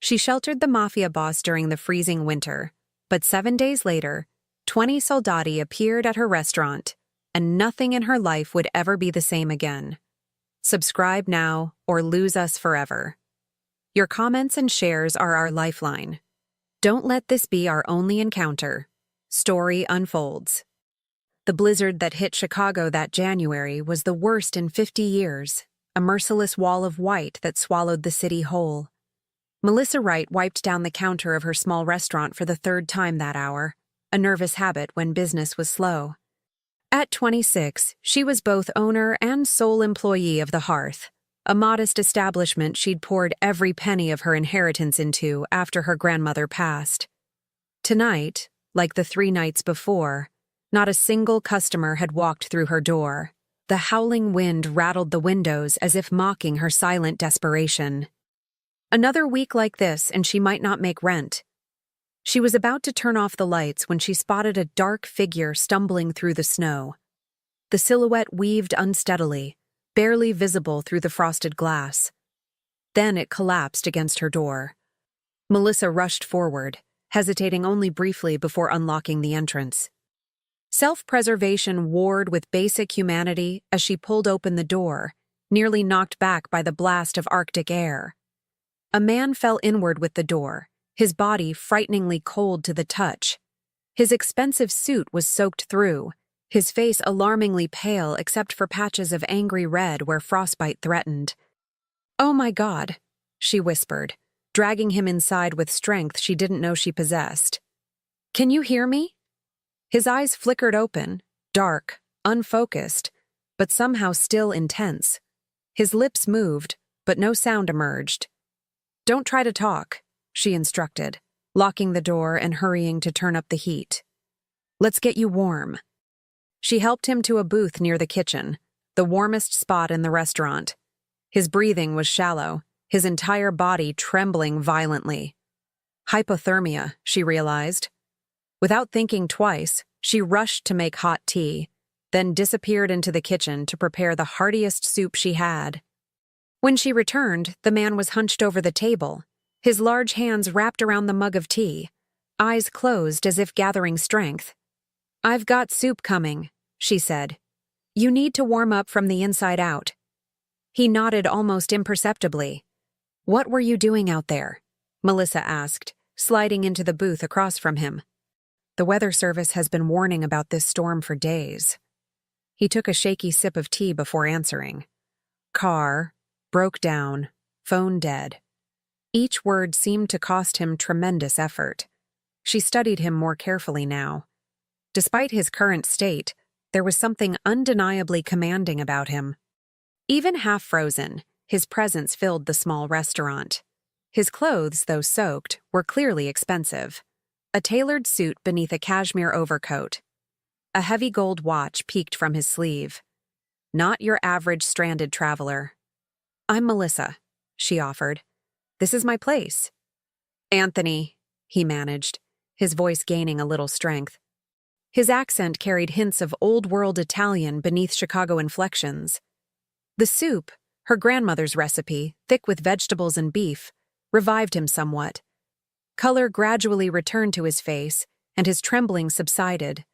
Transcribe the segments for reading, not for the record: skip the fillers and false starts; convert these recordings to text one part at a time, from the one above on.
She sheltered the mafia boss during the freezing winter, but 7 days later, 20 soldati appeared at her restaurant, and nothing in her life would ever be the same again. Subscribe now or lose us forever. Your comments and shares are our lifeline. Don't let this be our only encounter. Story unfolds. The blizzard that hit Chicago that January was the worst in 50 years, a merciless wall of white that swallowed the city whole. Melissa Wright wiped down the counter of her small restaurant for the third time that hour, a nervous habit when business was slow. At 26, she was both owner and sole employee of the Hearth, a modest establishment she'd poured every penny of her inheritance into after her grandmother passed. Tonight, like the 3 nights before, not a single customer had walked through her door. The howling wind rattled the windows as if mocking her silent desperation. Another week like this and she might not make rent. She was about to turn off the lights when she spotted a dark figure stumbling through the snow. The silhouette weaved unsteadily, barely visible through the frosted glass. Then it collapsed against her door. Melissa rushed forward, hesitating only briefly before unlocking the entrance. Self-preservation warred with basic humanity as she pulled open the door, nearly knocked back by the blast of Arctic air. A man fell inward with the door, his body frighteningly cold to the touch. His expensive suit was soaked through, his face alarmingly pale except for patches of angry red where frostbite threatened. "Oh my God," she whispered, dragging him inside with strength she didn't know she possessed. "Can you hear me?" His eyes flickered open, dark, unfocused, but somehow still intense. His lips moved, but no sound emerged. "Don't try to talk," she instructed, locking the door and hurrying to turn up the heat. "Let's get you warm." She helped him to a booth near the kitchen, the warmest spot in the restaurant. His breathing was shallow, his entire body trembling violently. Hypothermia, she realized. Without thinking twice, she rushed to make hot tea, then disappeared into the kitchen to prepare the heartiest soup she had. When she returned, the man was hunched over the table, his large hands wrapped around the mug of tea, eyes closed as if gathering strength. "I've got soup coming," she said. "You need to warm up from the inside out." He nodded almost imperceptibly. "What were you doing out there?" Melissa asked, sliding into the booth across from him. "The weather service has been warning about this storm for days." He took a shaky sip of tea before answering. "Car, broke down, phone dead." Each word seemed to cost him tremendous effort. She studied him more carefully now. Despite his current state, there was something undeniably commanding about him. Even half frozen, his presence filled the small restaurant. His clothes, though soaked, were clearly expensive. A tailored suit beneath a cashmere overcoat. A heavy gold watch peeked from his sleeve. Not your average stranded traveler. "I'm Melissa," she offered. "This is my place." "Anthony," he managed, his voice gaining a little strength. His accent carried hints of old-world Italian beneath Chicago inflections. The soup, her grandmother's recipe, thick with vegetables and beef, revived him somewhat. Color gradually returned to his face, and his trembling subsided.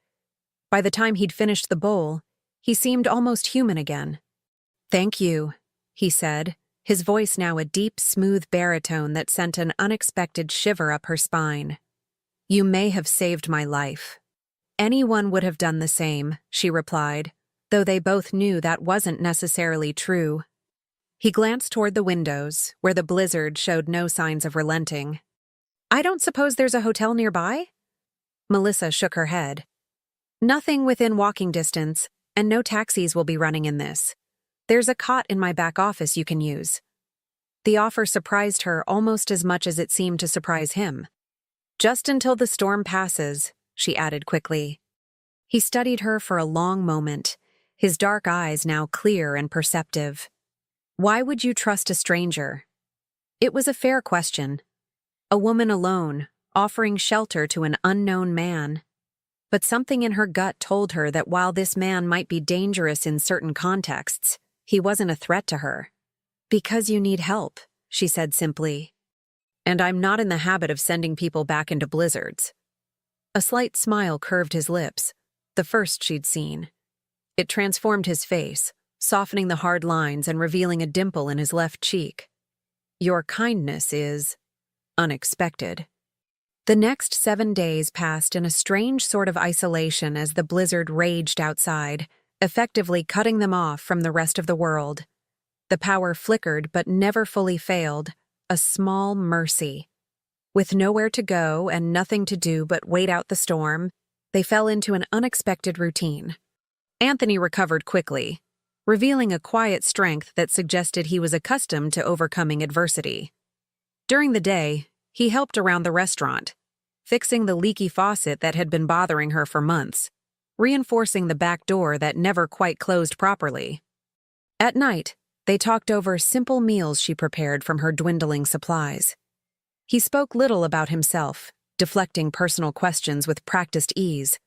By the time he'd finished the bowl, he seemed almost human again. "Thank you," he said, his voice now a deep, smooth baritone that sent an unexpected shiver up her spine. "You may have saved my life." "Anyone would have done the same," she replied, though they both knew that wasn't necessarily true. He glanced toward the windows, where the blizzard showed no signs of relenting. "I don't suppose there's a hotel nearby?" Melissa shook her head. "Nothing within walking distance, and no taxis will be running in this. There's a cot in my back office you can use." The offer surprised her almost as much as it seemed to surprise him. "Just until the storm passes," she added quickly. He studied her for a long moment, his dark eyes now clear and perceptive. "Why would you trust a stranger?" It was a fair question. A woman alone, offering shelter to an unknown man. But something in her gut told her that while this man might be dangerous in certain contexts, he wasn't a threat to her. "Because you need help," she said simply. And I'm not in the habit of sending people back into blizzards. A slight smile curved his lips, the first she'd seen. It transformed his face, softening the hard lines and revealing a dimple in his left cheek. Your kindness is unexpected. The next 7 days passed in a strange sort of isolation as the blizzard raged outside, effectively cutting them off from the rest of the world. The power flickered but never fully failed, a small mercy. With nowhere to go and nothing to do but wait out the storm, they fell into an unexpected routine. Anthony recovered quickly, revealing a quiet strength that suggested he was accustomed to overcoming adversity. During the day, he helped around the restaurant, fixing the leaky faucet that had been bothering her for months, reinforcing the back door that never quite closed properly. At night, they talked over simple meals she prepared from her dwindling supplies. He spoke little about himself, deflecting personal questions with practiced ease.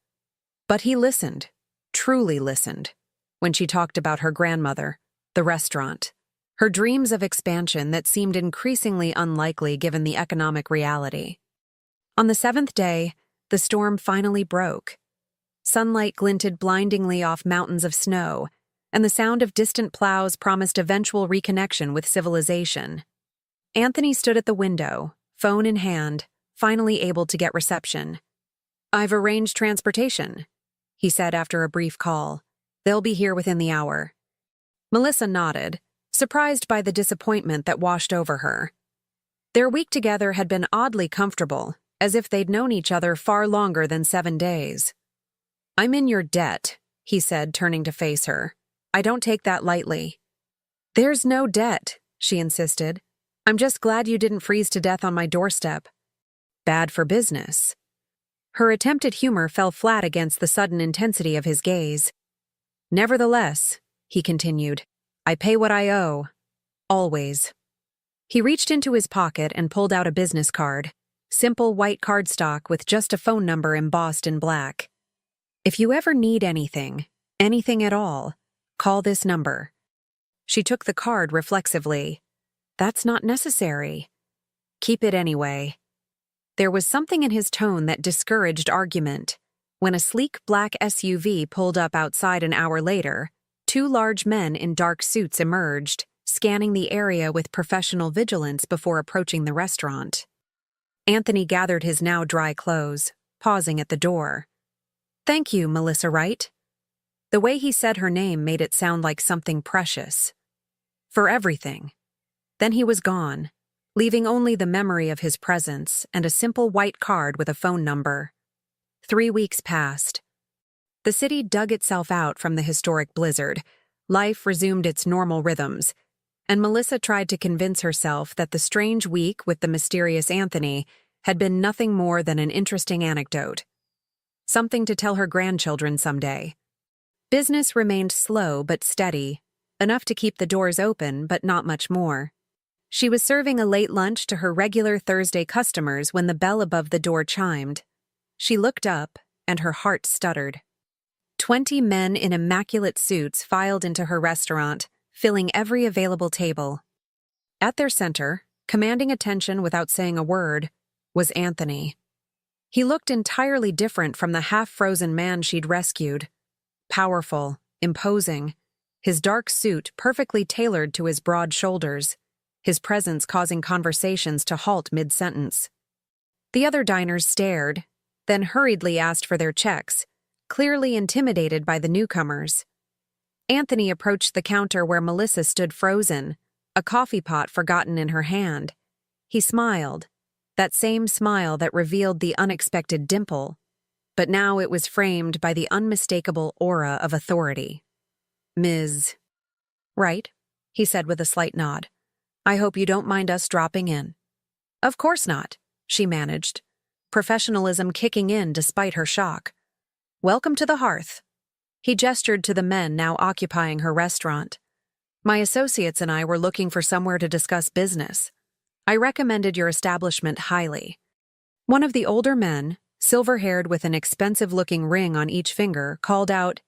But he listened, truly listened, when she talked about her grandmother, the restaurant, her dreams of expansion that seemed increasingly unlikely given the economic reality. On the 7th day, the storm finally broke. Sunlight glinted blindingly off mountains of snow, and the sound of distant plows promised eventual reconnection with civilization. Anthony stood at the window, phone in hand, finally able to get reception. "I've arranged transportation," he said after a brief call. "They'll be here within the hour." Melissa nodded, surprised by the disappointment that washed over her. Their week together had been oddly comfortable, as if they'd known each other far longer than 7 days. "I'm in your debt," he said, turning to face her. "I don't take that lightly." "There's no debt," she insisted. "I'm just glad you didn't freeze to death on my doorstep." "Bad for business." Her attempted humor fell flat against the sudden intensity of his gaze. "Nevertheless," he continued, "I pay what I owe. Always." He reached into his pocket and pulled out a business card, simple white cardstock with just a phone number embossed in black. "If you ever need anything at all, call this number." She took the card reflexively. "That's not necessary." "Keep it anyway." There was something in his tone that discouraged argument. When a sleek black SUV pulled up outside an hour later, 2 large men in dark suits emerged, scanning the area with professional vigilance before approaching the restaurant. Anthony gathered his now dry clothes, pausing at the door. "Thank you, Melissa Wright." The way he said her name made it sound like something precious. "For everything." Then he was gone, leaving only the memory of his presence and a simple white card with a phone number. 3 weeks passed. The city dug itself out from the historic blizzard. Life resumed its normal rhythms, and Melissa tried to convince herself that the strange week with the mysterious Anthony had been nothing more than an interesting anecdote. Something to tell her grandchildren someday. Business remained slow but steady, enough to keep the doors open but not much more. She was serving a late lunch to her regular Thursday customers when the bell above the door chimed. She looked up, and her heart stuttered. 20 men in immaculate suits filed into her restaurant, filling every available table. At their center, commanding attention without saying a word, was Anthony. He looked entirely different from the half-frozen man she'd rescued. Powerful, imposing, his dark suit perfectly tailored to his broad shoulders, his presence causing conversations to halt mid-sentence. The other diners stared, then hurriedly asked for their checks, clearly intimidated by the newcomers. Anthony approached the counter where Melissa stood frozen, a coffee pot forgotten in her hand. He smiled, that same smile that revealed the unexpected dimple, but now it was framed by the unmistakable aura of authority. "Ms. Wright," he said with a slight nod. "I hope you don't mind us dropping in." "Of course not," she managed, professionalism kicking in despite her shock. "Welcome to the hearth." He gestured to the men now occupying her restaurant. "My associates and I were looking for somewhere to discuss business. I recommended your establishment highly." One of the older men, silver-haired with an expensive-looking ring on each finger, called out,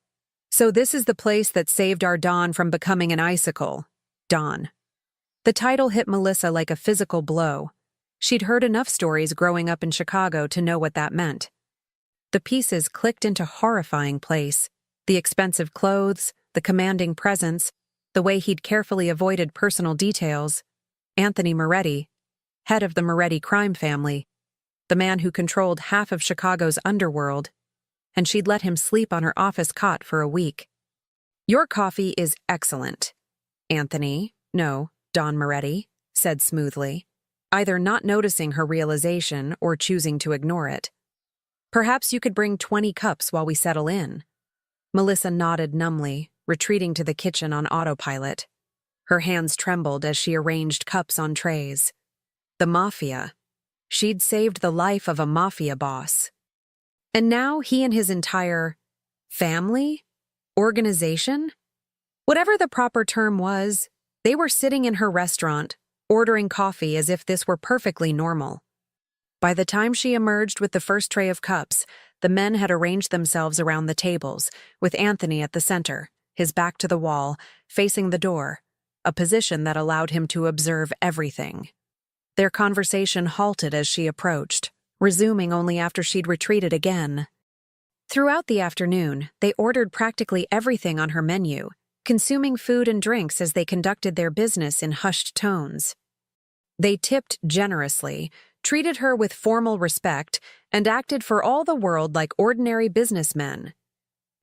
"So this is the place that saved our Dawn from becoming an icicle, Dawn." The title hit Melissa like a physical blow. She'd heard enough stories growing up in Chicago to know what that meant. The pieces clicked into horrifying place. The expensive clothes, the commanding presence, the way he'd carefully avoided personal details. Anthony Moretti, head of the Moretti crime family, the man who controlled half of Chicago's underworld, and she'd let him sleep on her office cot for a week. "Your coffee is excellent," Anthony, no, Don Moretti, said smoothly, either not noticing her realization or choosing to ignore it. "Perhaps you could bring 20 cups while we settle in." Melissa nodded numbly, retreating to the kitchen on autopilot. Her hands trembled as she arranged cups on trays. The Mafia. She'd saved the life of a Mafia boss. And now he and his entire family? Organization? Whatever the proper term was, they were sitting in her restaurant, ordering coffee as if this were perfectly normal. By the time she emerged with the first tray of cups, the men had arranged themselves around the tables, with Anthony at the center, his back to the wall, facing the door, a position that allowed him to observe everything. Their conversation halted as she approached, resuming only after she'd retreated again. Throughout the afternoon, they ordered practically everything on her menu, consuming food and drinks as they conducted their business in hushed tones. They tipped generously, treated her with formal respect, and acted for all the world like ordinary businessmen.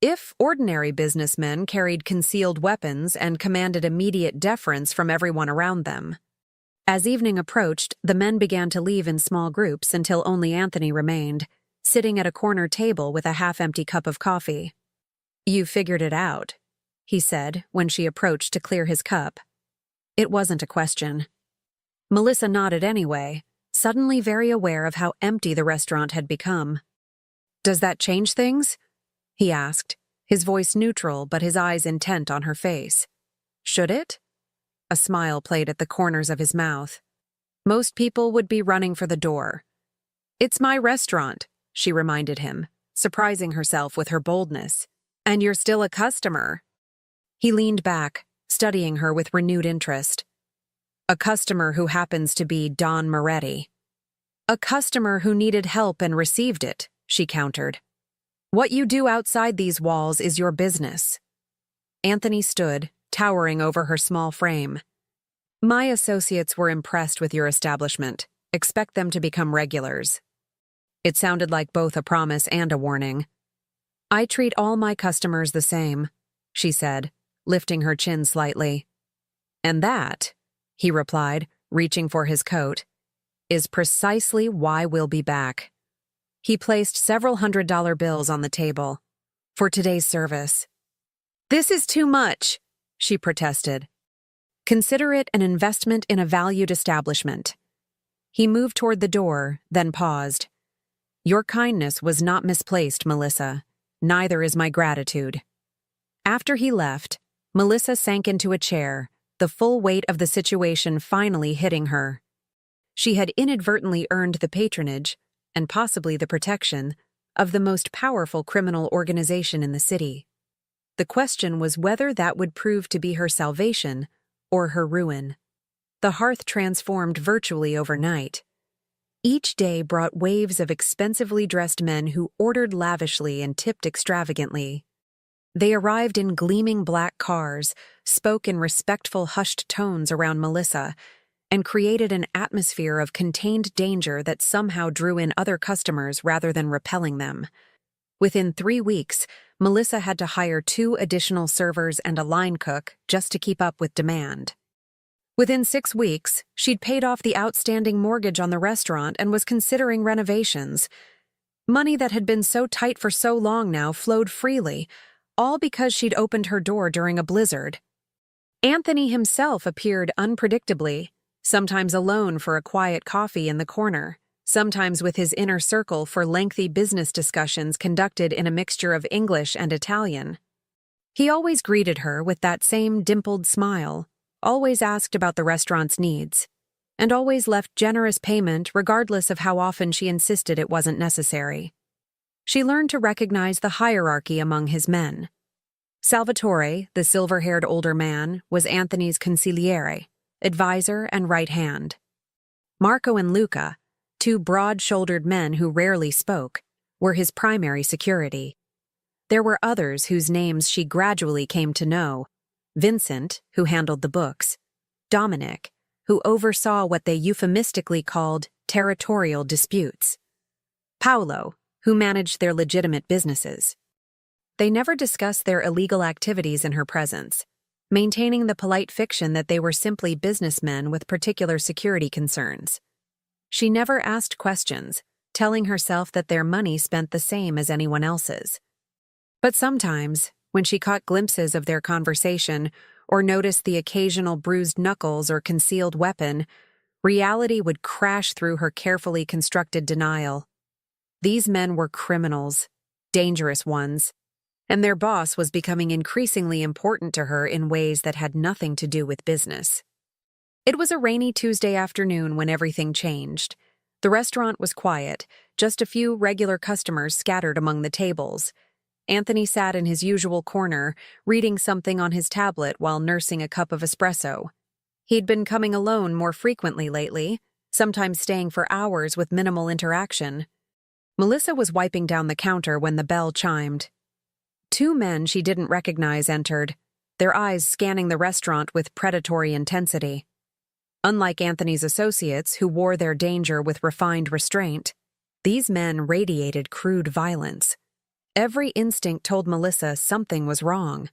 If ordinary businessmen carried concealed weapons and commanded immediate deference from everyone around them. As evening approached, the men began to leave in small groups until only Anthony remained, sitting at a corner table with a half-empty cup of coffee. "You figured it out," he said when she approached to clear his cup. It wasn't a question. Melissa nodded anyway, suddenly very aware of how empty the restaurant had become. "Does that change things?" he asked, his voice neutral but his eyes intent on her face. "Should it?" A smile played at the corners of his mouth. "Most people would be running for the door." "It's my restaurant," she reminded him, surprising herself with her boldness. "And you're still a customer." He leaned back, studying her with renewed interest. "A customer who happens to be Don Moretti." "A customer who needed help and received it," she countered. "What you do outside these walls is your business." Anthony stood, towering over her small frame. "My associates were impressed with your establishment. Expect them to become regulars." It sounded like both a promise and a warning. "I treat all my customers the same," she said, lifting her chin slightly. "And that," he replied, reaching for his coat, "is precisely why we'll be back." He placed several $100 bills on the table. "For today's service." "This is too much," she protested. "Consider it an investment in a valued establishment." He moved toward the door, then paused. "Your kindness was not misplaced, Melissa. Neither is my gratitude." After he left, Melissa sank into a chair, the full weight of the situation finally hitting her. She had inadvertently earned the patronage, and possibly the protection, of the most powerful criminal organization in the city. The question was whether that would prove to be her salvation or her ruin. The hearth transformed virtually overnight. Each day brought waves of expensively dressed men who ordered lavishly and tipped extravagantly. They arrived in gleaming black cars, spoke in respectful hushed tones around Melissa, and created an atmosphere of contained danger that somehow drew in other customers rather than repelling them. Within 3 weeks, Melissa had to hire 2 additional servers and a line cook just to keep up with demand. Within 6 weeks, she'd paid off the outstanding mortgage on the restaurant and was considering renovations. Money that had been so tight for so long now flowed freely, all because she'd opened her door during a blizzard. Anthony himself appeared unpredictably, sometimes alone for a quiet coffee in the corner, sometimes with his inner circle for lengthy business discussions conducted in a mixture of English and Italian. He always greeted her with that same dimpled smile, always asked about the restaurant's needs, and always left generous payment regardless of how often she insisted it wasn't necessary. She learned to recognize the hierarchy among his men. Salvatore, the silver-haired older man, was Anthony's consigliere, advisor and right hand. Marco and Luca, two broad-shouldered men who rarely spoke, were his primary security. There were others whose names she gradually came to know: Vincent, who handled the books; Dominic, who oversaw what they euphemistically called territorial disputes; Paolo, who managed their legitimate businesses. They never discussed their illegal activities in her presence, maintaining the polite fiction that they were simply businessmen with particular security concerns. She never asked questions, telling herself that their money spent the same as anyone else's. But sometimes, when she caught glimpses of their conversation or noticed the occasional bruised knuckles or concealed weapon, reality would crash through her carefully constructed denial. These men were criminals, dangerous ones, and their boss was becoming increasingly important to her in ways that had nothing to do with business. It was a rainy Tuesday afternoon when everything changed. The restaurant was quiet, just a few regular customers scattered among the tables. Anthony sat in his usual corner, reading something on his tablet while nursing a cup of espresso. He'd been coming alone more frequently lately, sometimes staying for hours with minimal interaction. Melissa was wiping down the counter when the bell chimed. Two men she didn't recognize entered, their eyes scanning the restaurant with predatory intensity. Unlike Anthony's associates, who wore their danger with refined restraint, these men radiated crude violence. Every instinct told Melissa something was wrong.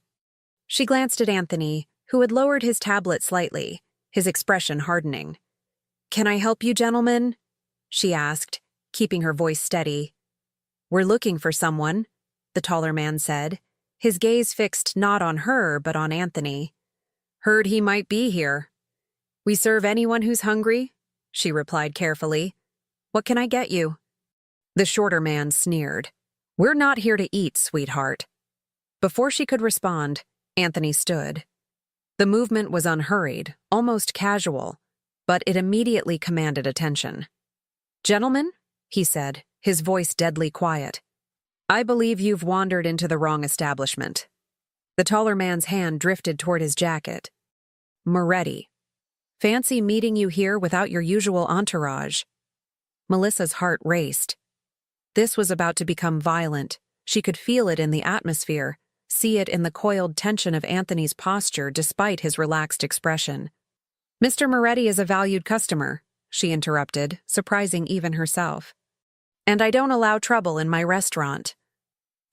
She glanced at Anthony, who had lowered his tablet slightly, his expression hardening. "Can I help you, gentlemen?" she asked, keeping her voice steady. "We're looking for someone," the taller man said, his gaze fixed not on her but on Anthony. "Heard he might be here." "We serve anyone who's hungry," she replied carefully. "What can I get you?" The shorter man sneered. "We're not here to eat, sweetheart." Before she could respond, Anthony stood. The movement was unhurried, almost casual, but it immediately commanded attention. "Gentlemen," he said, his voice deadly quiet, "I believe you've wandered into the wrong establishment." The taller man's hand drifted toward his jacket. "Moretti. Fancy meeting you here without your usual entourage." Melissa's heart raced. This was about to become violent. She could feel it in the atmosphere, see it in the coiled tension of Anthony's posture despite his relaxed expression. "Mr. Moretti is a valued customer," she interrupted, surprising even herself. "And I don't allow trouble in my restaurant."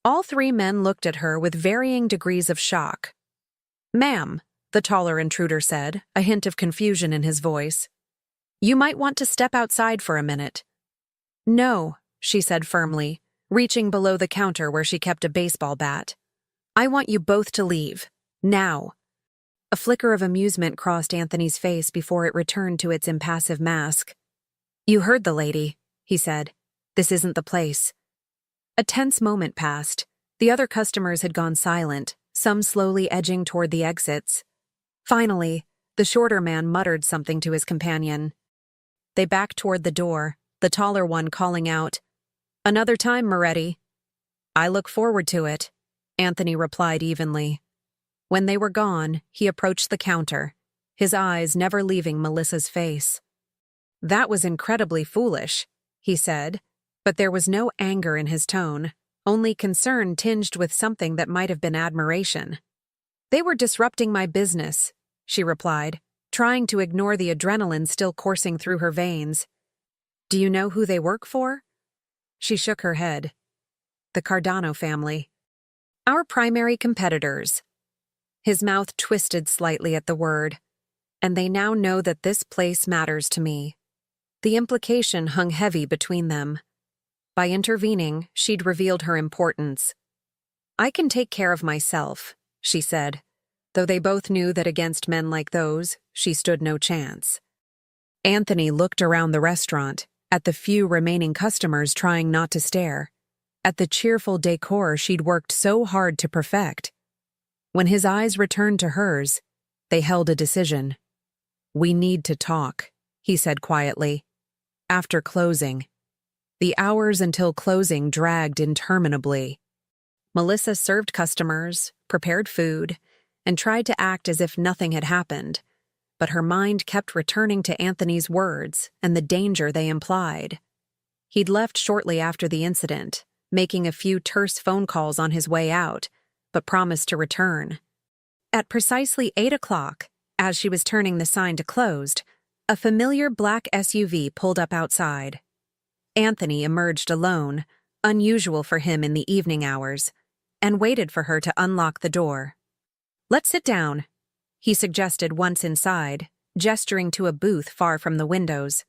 All three men looked at her with varying degrees of shock. "Ma'am," the taller intruder said, a hint of confusion in his voice, "you might want to step outside for a minute." "No," she said firmly, reaching below the counter where she kept a baseball bat. "I want you both to leave. Now." A flicker of amusement crossed Anthony's face before it returned to its impassive mask. "You heard the lady," he said. "This isn't the place." A tense moment passed. The other customers had gone silent, some slowly edging toward the exits. Finally, the shorter man muttered something to his companion. They backed toward the door, the taller one calling out, "Another time, Moretti." "I look forward to it," Anthony replied evenly. When they were gone, he approached the counter, his eyes never leaving Melissa's face. "That was incredibly foolish," he said, but there was no anger in his tone, only concern tinged with something that might have been admiration. "They were disrupting my business," she replied, trying to ignore the adrenaline still coursing through her veins. "Do you know who they work for?" She shook her head. "The Cardano family. Our primary competitors." His mouth twisted slightly at the word. "And they now know that this place matters to me." The implication hung heavy between them. By intervening, she'd revealed her importance. "I can take care of myself," she said, though they both knew that against men like those, she stood no chance. Anthony looked around the restaurant, at the few remaining customers trying not to stare, at the cheerful decor she'd worked so hard to perfect. When his eyes returned to hers, they held a decision. "We need to talk," he said quietly. "After closing." The hours until closing dragged interminably. Melissa served customers, prepared food, and tried to act as if nothing had happened. but her mind kept returning to Anthony's words and the danger they implied. He'd left shortly after the incident, making a few terse phone calls on his way out, but promised to return. At precisely 8 o'clock, as she was turning the sign to closed, a familiar black SUV pulled up outside. Anthony emerged alone, unusual for him in the evening hours, and waited for her to unlock the door. "Let's sit down," he suggested once inside, gesturing to a booth far from the windows.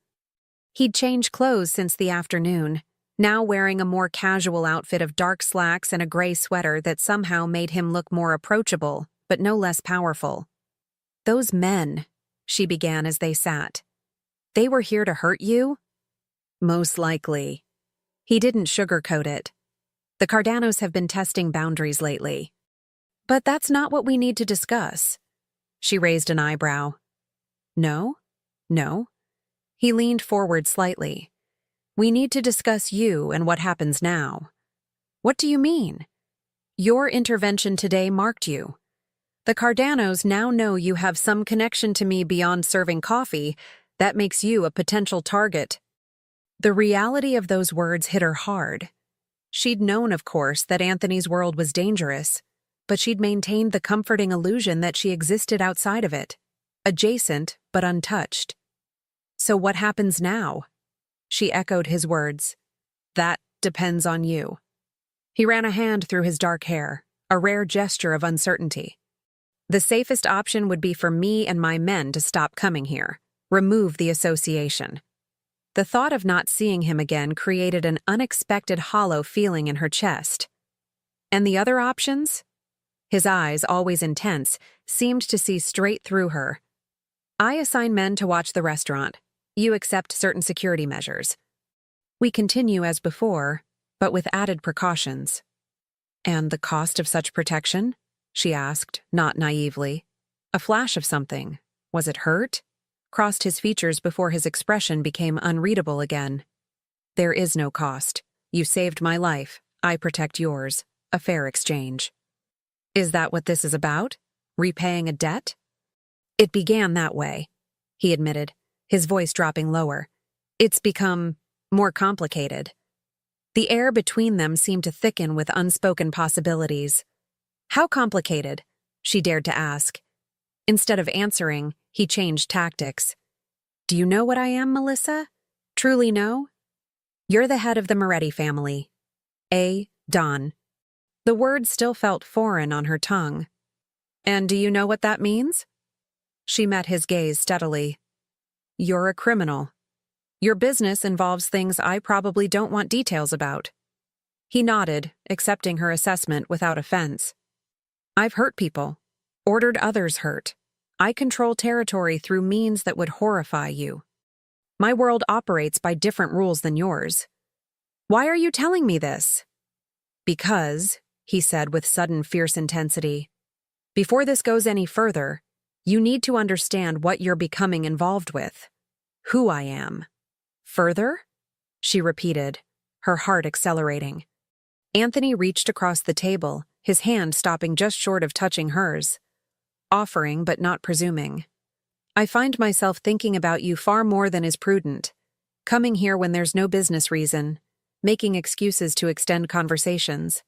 He'd changed clothes since the afternoon, now wearing a more casual outfit of dark slacks and a gray sweater that somehow made him look more approachable, but no less powerful. "Those men," she began as they sat. "They were here to hurt you?" "Most likely." He didn't sugarcoat it. "The Cardanos have been testing boundaries lately." "But that's not what we need to discuss." She raised an eyebrow. "No? No?" He leaned forward slightly. "We need to discuss you and what happens now." "What do you mean?" "Your intervention today marked you. The Cardanos now know you have some connection to me beyond serving coffee. That makes you a potential target." The reality of those words hit her hard. She'd known, of course, that Anthony's world was dangerous, but she'd maintained the comforting illusion that she existed outside of it, adjacent but untouched. "So what happens now?" She echoed his words. "That depends on you." He ran a hand through his dark hair, a rare gesture of uncertainty. "The safest option would be for me and my men to stop coming here, remove the association." The thought of not seeing him again created an unexpected hollow feeling in her chest. "And the other options?" His eyes, always intense, seemed to see straight through her. "I assign men to watch the restaurant. You accept certain security measures. We continue as before, but with added precautions." "And the cost of such protection?" she asked, not naively. A flash of something. Was it hurt? Crossed his features before his expression became unreadable again. "There is no cost. You saved my life. I protect yours. A fair exchange." "Is that what this is about? Repaying a debt?" "It began that way," he admitted, his voice dropping lower. "It's become more complicated." The air between them seemed to thicken with unspoken possibilities. "How complicated?" she dared to ask. Instead of answering, he changed tactics. "Do you know what I am, Melissa? Truly know?" "You're the head of the Moretti family. A. Don." The word still felt foreign on her tongue. "And do you know what that means?" She met his gaze steadily. "You're a criminal. Your business involves things I probably don't want details about." He nodded, accepting her assessment without offense. "I've hurt people. Ordered others hurt. I control territory through means that would horrify you. My world operates by different rules than yours." "Why are you telling me this?" "Because," he said with sudden fierce intensity, "before this goes any further, you need to understand what you're becoming involved with. Who I am." "Further?" she repeated, her heart accelerating. Anthony reached across the table, his hand stopping just short of touching hers. Offering but not presuming. "I find myself thinking about you far more than is prudent. Coming here when there's no business reason. Making excuses to extend conversations."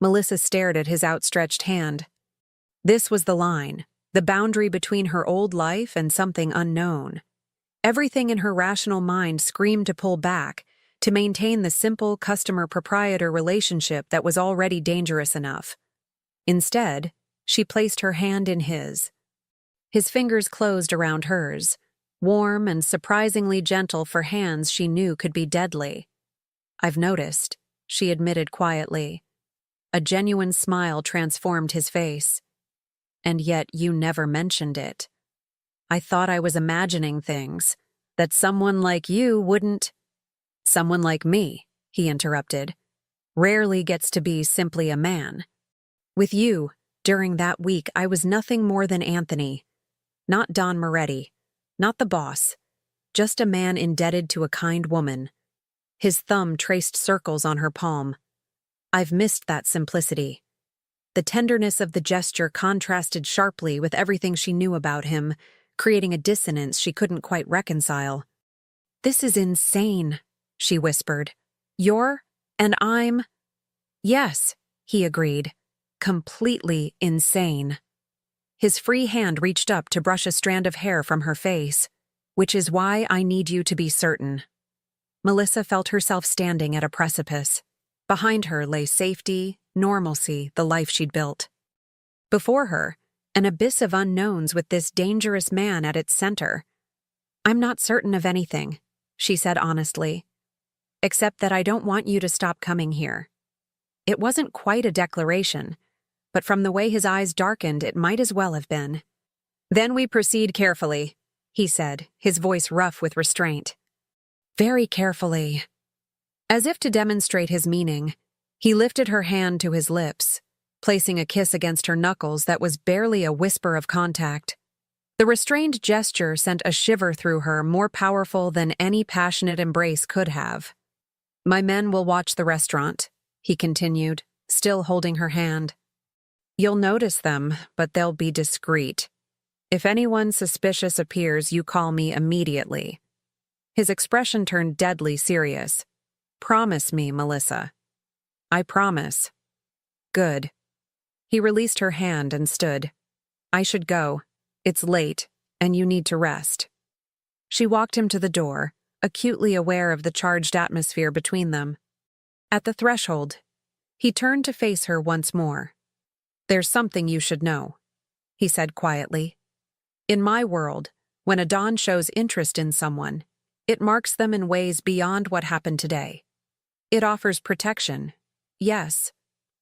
Melissa stared at his outstretched hand. This was the line, the boundary between her old life and something unknown. Everything in her rational mind screamed to pull back, to maintain the simple customer-proprietor relationship that was already dangerous enough. Instead, she placed her hand in his. His fingers closed around hers, warm and surprisingly gentle for hands she knew could be deadly. "I've noticed," she admitted quietly. A genuine smile transformed his face. "And yet you never mentioned it. I thought I was imagining things, that someone like you wouldn't—" "Someone like me," he interrupted, "rarely gets to be simply a man. With you, during that week, I was nothing more than Anthony. Not Don Moretti, not the boss, just a man indebted to a kind woman." His thumb traced circles on her palm. "I've missed that simplicity." The tenderness of the gesture contrasted sharply with everything she knew about him, creating a dissonance she couldn't quite reconcile. "This is insane," she whispered. "You're, and I'm—" "Yes," he agreed. "Completely insane." His free hand reached up to brush a strand of hair from her face. "Which is why I need you to be certain." Melissa felt herself standing at a precipice. Behind her lay safety, normalcy, the life she'd built. Before her, an abyss of unknowns with this dangerous man at its center. "I'm not certain of anything," she said honestly. "Except that I don't want you to stop coming here." It wasn't quite a declaration, but from the way his eyes darkened, it might as well have been. "Then we proceed carefully," he said, his voice rough with restraint. "Very carefully." As if to demonstrate his meaning, he lifted her hand to his lips, placing a kiss against her knuckles that was barely a whisper of contact. The restrained gesture sent a shiver through her more powerful than any passionate embrace could have. "My men will watch the restaurant," he continued, still holding her hand. "You'll notice them, but they'll be discreet. If anyone suspicious appears, you call me immediately." His expression turned deadly serious. "Promise me, Melissa." "I promise." "Good." He released her hand and stood. "I should go. It's late, and you need to rest." She walked him to the door, acutely aware of the charged atmosphere between them. At the threshold, he turned to face her once more. "There's something you should know," he said quietly. "In my world, when a Don shows interest in someone, it marks them in ways beyond what happened today. It offers protection, yes,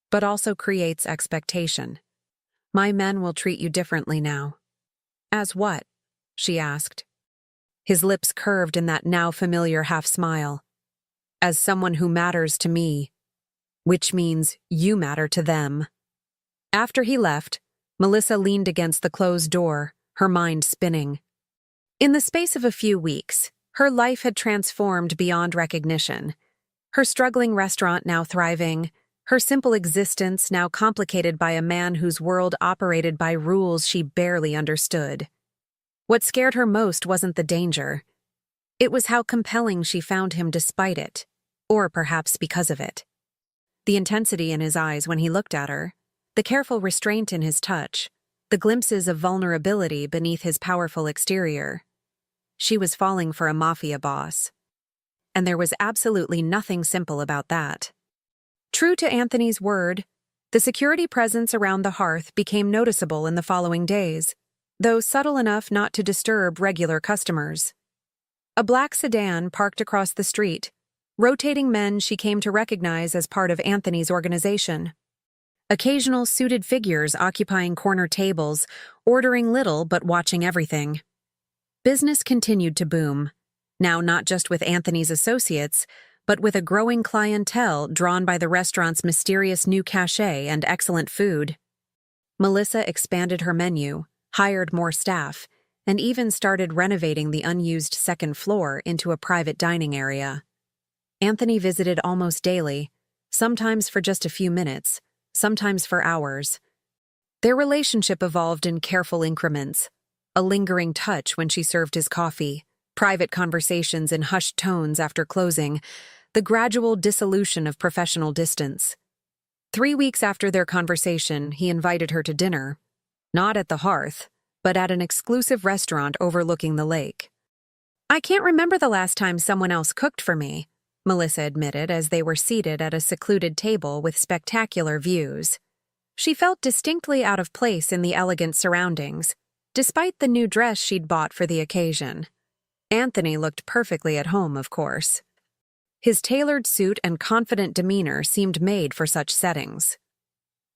but also creates expectation. My men will treat you differently now." "As what?" she asked. His lips curved in that now familiar half-smile. "As someone who matters to me, which means you matter to them." After he left, Melissa leaned against the closed door, her mind spinning. In the space of a few weeks, her life had transformed beyond recognition. Her struggling restaurant now thriving, her simple existence now complicated by a man whose world operated by rules she barely understood. What scared her most wasn't the danger. It was how compelling she found him despite it, or perhaps because of it. The intensity in his eyes when he looked at her, the careful restraint in his touch, the glimpses of vulnerability beneath his powerful exterior. She was falling for a mafia boss. And there was absolutely nothing simple about that. True to Anthony's word, the security presence around the hearth became noticeable in the following days, though subtle enough not to disturb regular customers. A black sedan parked across the street, rotating men she came to recognize as part of Anthony's organization. Occasional suited figures occupying corner tables, ordering little but watching everything. Business continued to boom, now not just with Anthony's associates, but with a growing clientele drawn by the restaurant's mysterious new cachet and excellent food. Melissa expanded her menu, hired more staff, and even started renovating the unused second floor into a private dining area. Anthony visited almost daily, sometimes for just a few minutes, sometimes for hours. Their relationship evolved in careful increments, a lingering touch when she served his coffee, private conversations in hushed tones after closing, the gradual dissolution of professional distance. 3 weeks after their conversation, he invited her to dinner, not at the hearth, but at an exclusive restaurant overlooking the lake. "I can't remember the last time someone else cooked for me," Melissa admitted as they were seated at a secluded table with spectacular views. She felt distinctly out of place in the elegant surroundings, despite the new dress she'd bought for the occasion. Anthony looked perfectly at home, of course. His tailored suit and confident demeanor seemed made for such settings.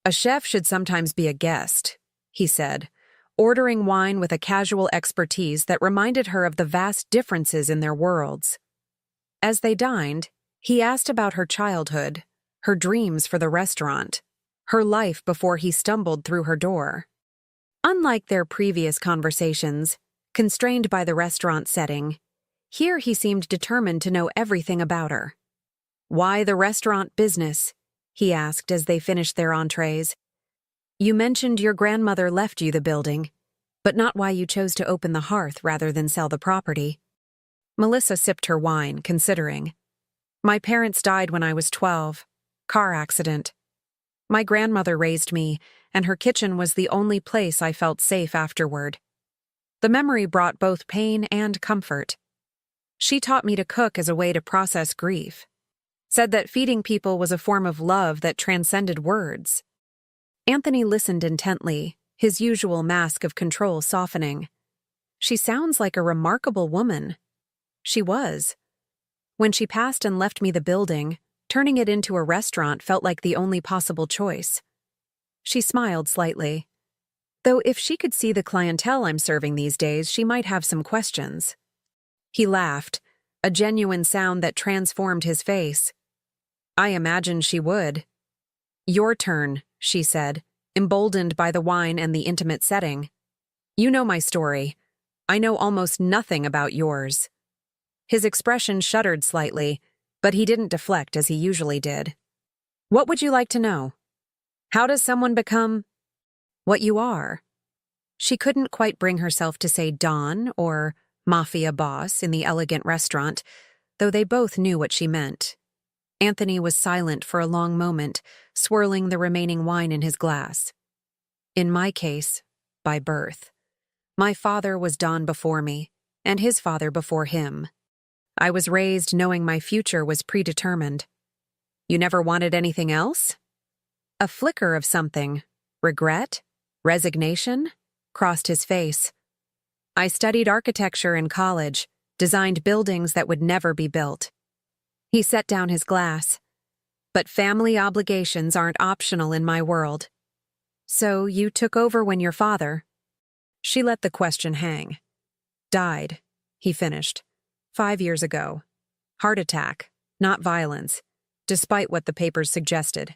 "A chef should sometimes be a guest," he said, ordering wine with a casual expertise that reminded her of the vast differences in their worlds. As they dined, he asked about her childhood, her dreams for the restaurant, her life before he stumbled through her door. Unlike their previous conversations, constrained by the restaurant setting, here he seemed determined to know everything about her. "Why the restaurant business?" he asked as they finished their entrees. "You mentioned your grandmother left you the building. but not why you chose to open the hearth rather than sell the property. Melissa sipped her wine, considering. My parents died when I was 12. Car accident. My grandmother raised me, and her kitchen was the only place I felt safe afterward. The memory brought both pain and comfort. She taught me to cook as a way to process grief. Said that feeding people was a form of love that transcended words. Anthony listened intently, his usual mask of control softening. She sounds like a remarkable woman. She was. When she passed and left me the building, turning it into a restaurant felt like the only possible choice. She smiled slightly. Though if she could see the clientele I'm serving these days, she might have some questions. He laughed, a genuine sound that transformed his face. I imagined she would. Your turn, she said, emboldened by the wine and the intimate setting. You know my story. I know almost nothing about yours. His expression shuddered slightly, but he didn't deflect as he usually did. What would you like to know? How does someone become what you are? She couldn't quite bring herself to say Don or Mafia boss in the elegant restaurant, though they both knew what she meant. Anthony was silent for a long moment, swirling the remaining wine in his glass. In my case, by birth. My father was Don before me, and his father before him. I was raised knowing my future was predetermined. You never wanted anything else? A flicker of something, regret, resignation, crossed his face. I studied architecture in college, designed buildings that would never be built. He set down his glass. But family obligations aren't optional in my world. So you took over when your father... She let the question hang. Died, he finished. 5 years ago. Heart attack, not violence, despite what the papers suggested.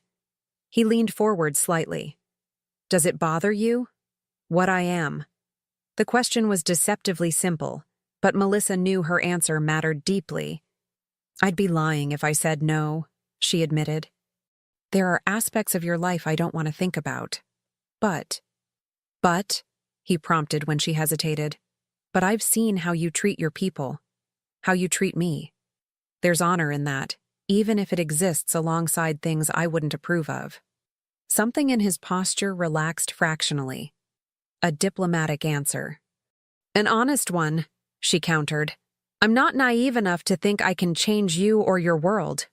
He leaned forward slightly. Does it bother you? What I am? The question was deceptively simple, but Melissa knew her answer mattered deeply. I'd be lying if I said no, she admitted. There are aspects of your life I don't want to think about. But, he prompted when she hesitated, but I've seen how you treat your people. How you treat me. There's honor in that, even if it exists alongside things I wouldn't approve of. Something in his posture relaxed fractionally. A diplomatic answer. An honest one, she countered. I'm not naive enough to think I can change you or your world.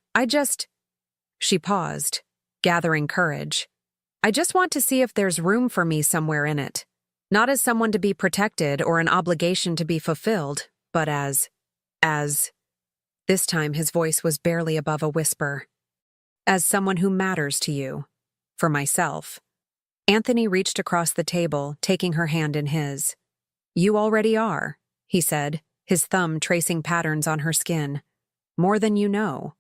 She paused, gathering courage. I just want to see if there's room for me somewhere in it. Not as someone to be protected or an obligation to be fulfilled, but as... This time his voice was barely above a whisper. As someone who matters to you. For myself. Anthony reached across the table, taking her hand in his. You already are, he said, his thumb tracing patterns on her skin. More than you know.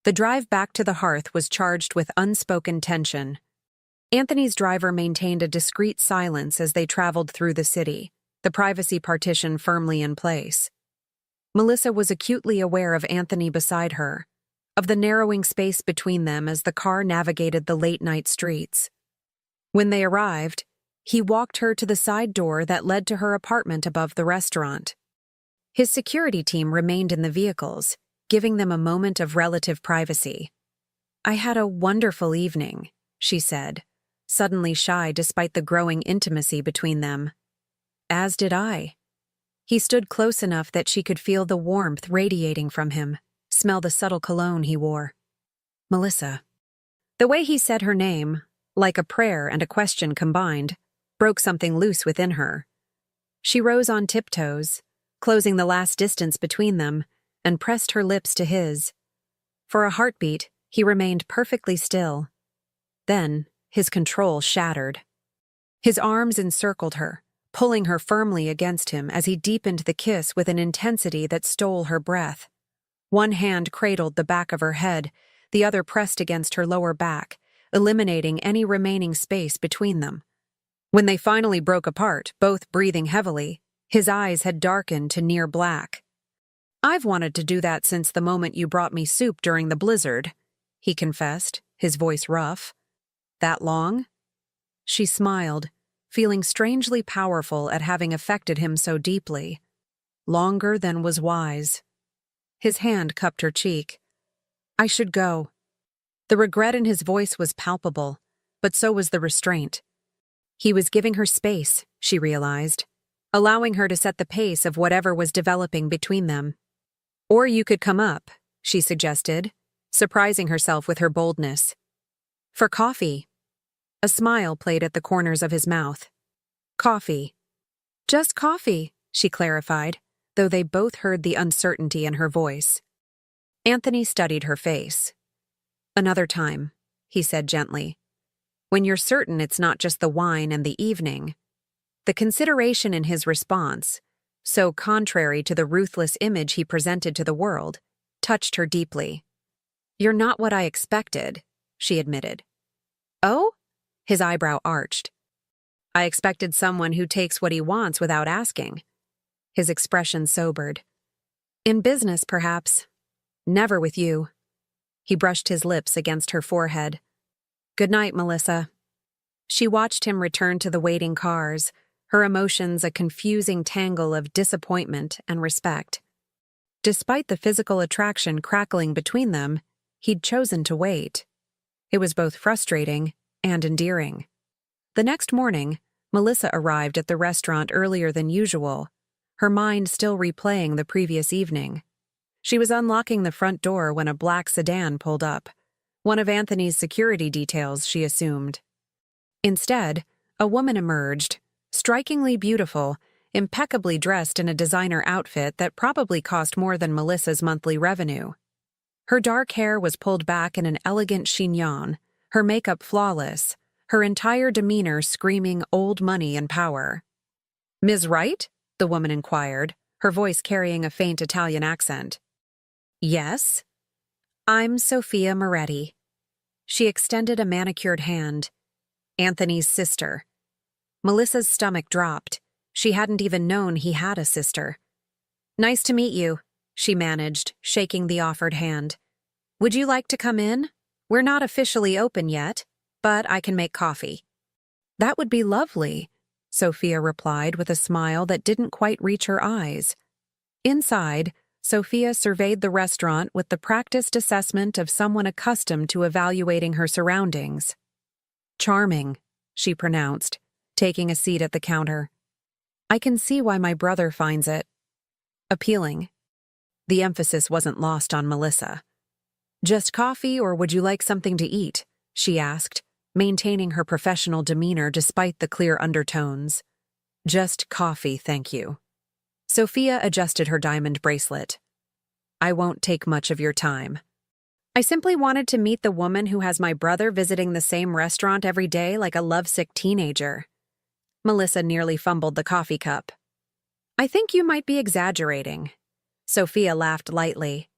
The drive back to the hearth was charged with unspoken tension. Anthony's driver maintained a discreet silence as they traveled through the city, the privacy partition firmly in place. Melissa was acutely aware of Anthony beside her, of the narrowing space between them as the car navigated the late-night streets. When they arrived, he walked her to the side door that led to her apartment above the restaurant. His security team remained in the vehicles, giving them a moment of relative privacy. I had a wonderful evening, she said, suddenly shy despite the growing intimacy between them. As did I. He stood close enough that she could feel the warmth radiating from him, smell the subtle cologne he wore. Melissa. The way he said her name, like a prayer and a question combined, broke something loose within her. She rose on tiptoes, closing the last distance between them, and pressed her lips to his. For a heartbeat, he remained perfectly still. Then, his control shattered. His arms encircled her, pulling her firmly against him as he deepened the kiss with an intensity that stole her breath. One hand cradled the back of her head, the other pressed against her lower back, eliminating any remaining space between them. When they finally broke apart, both breathing heavily, his eyes had darkened to near black. I've wanted to do that since the moment you brought me soup during the blizzard, he confessed, his voice rough. That long? She smiled, feeling strangely powerful at having affected him so deeply. Longer than was wise. His hand cupped her cheek. "I should go." The regret in his voice was palpable, but so was the restraint. He was giving her space, she realized, allowing her to set the pace of whatever was developing between them. "Or you could come up," she suggested, surprising herself with her boldness. "For coffee." A smile played at the corners of his mouth. "Coffee." "Just coffee," she clarified, though they both heard the uncertainty in her voice. Anthony studied her face. "Another time," he said gently. "When you're certain it's not just the wine and the evening." The consideration in his response, so contrary to the ruthless image he presented to the world, touched her deeply. "You're not what I expected," she admitted. "Oh?" His eyebrow arched. "I expected someone who takes what he wants without asking." His expression sobered. "In business, perhaps. Never with you." He brushed his lips against her forehead. "Good night, Melissa." She watched him return to the waiting cars, her emotions a confusing tangle of disappointment and respect. Despite the physical attraction crackling between them, he'd chosen to wait. It was both frustrating and endearing. The next morning, Melissa arrived at the restaurant earlier than usual, her mind still replaying the previous evening. She was unlocking the front door when a black sedan pulled up, one of Anthony's security details, she assumed. Instead, a woman emerged, strikingly beautiful, impeccably dressed in a designer outfit that probably cost more than Melissa's monthly revenue. Her dark hair was pulled back in an elegant chignon, her makeup flawless, her entire demeanor screaming old money and power. "Ms. Wright?" the woman inquired, her voice carrying a faint Italian accent. "Yes?" "I'm Sophia Moretti." She extended a manicured hand. "Anthony's sister." Melissa's stomach dropped. She hadn't even known he had a sister. "Nice to meet you," she managed, shaking the offered hand. "Would you like to come in? We're not officially open yet, but I can make coffee." "That would be lovely," Sophia replied with a smile that didn't quite reach her eyes. Inside, Sophia surveyed the restaurant with the practiced assessment of someone accustomed to evaluating her surroundings. "Charming," she pronounced, taking a seat at the counter. "I can see why my brother finds it appealing." The emphasis wasn't lost on Melissa. "Just coffee, or would you like something to eat?" she asked, maintaining her professional demeanor despite the clear undertones. "Just coffee, thank you." Sophia adjusted her diamond bracelet. "I won't take much of your time. I simply wanted to meet the woman who has my brother visiting the same restaurant every day like a lovesick teenager." Melissa nearly fumbled the coffee cup. "I think you might be exaggerating." Sophia laughed lightly.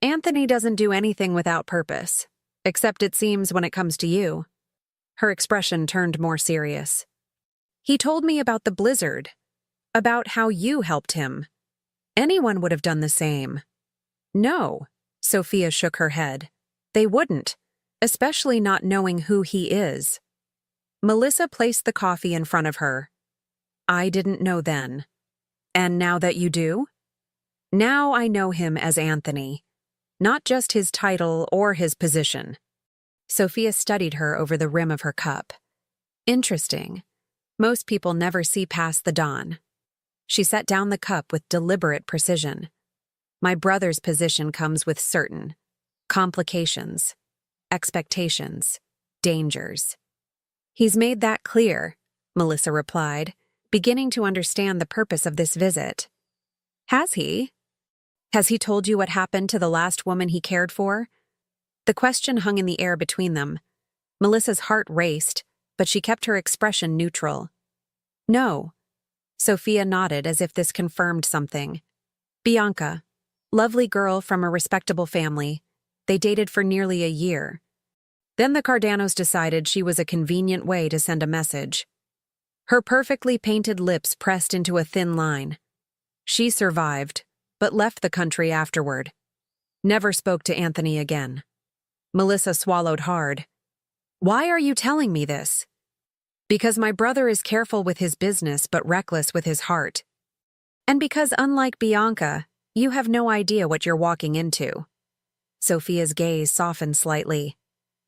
"Anthony doesn't do anything without purpose, except it seems when it comes to you." Her expression turned more serious. "He told me about the blizzard, about how you helped him. Anyone would have done the same." "No," Sophia shook her head. "They wouldn't, especially not knowing who he is." Melissa placed the coffee in front of her. "I didn't know then. And now that you do?" "Now I know him as Anthony, not just his title or his position." Sophia studied her over the rim of her cup. "Interesting. Most people never see past the dawn." She set down the cup with deliberate precision. "My brother's position comes with certain complications, expectations, dangers." "He's made that clear," Melissa replied, beginning to understand the purpose of this visit. "Has he? Has he told you what happened to the last woman he cared for?" The question hung in the air between them. Melissa's heart raced, but she kept her expression neutral. "No." Sophia nodded as if this confirmed something. "Bianca, lovely girl from a respectable family. They dated for nearly a year. Then the Cardanos decided she was a convenient way to send a message." Her perfectly painted lips pressed into a thin line. "She survived, but left the country afterward. Never spoke to Anthony again." Melissa swallowed hard. "Why are you telling me this?" Because my brother is careful with his business but reckless with his heart. And because, unlike Bianca, you have no idea what you're walking into. Sophia's gaze softened slightly.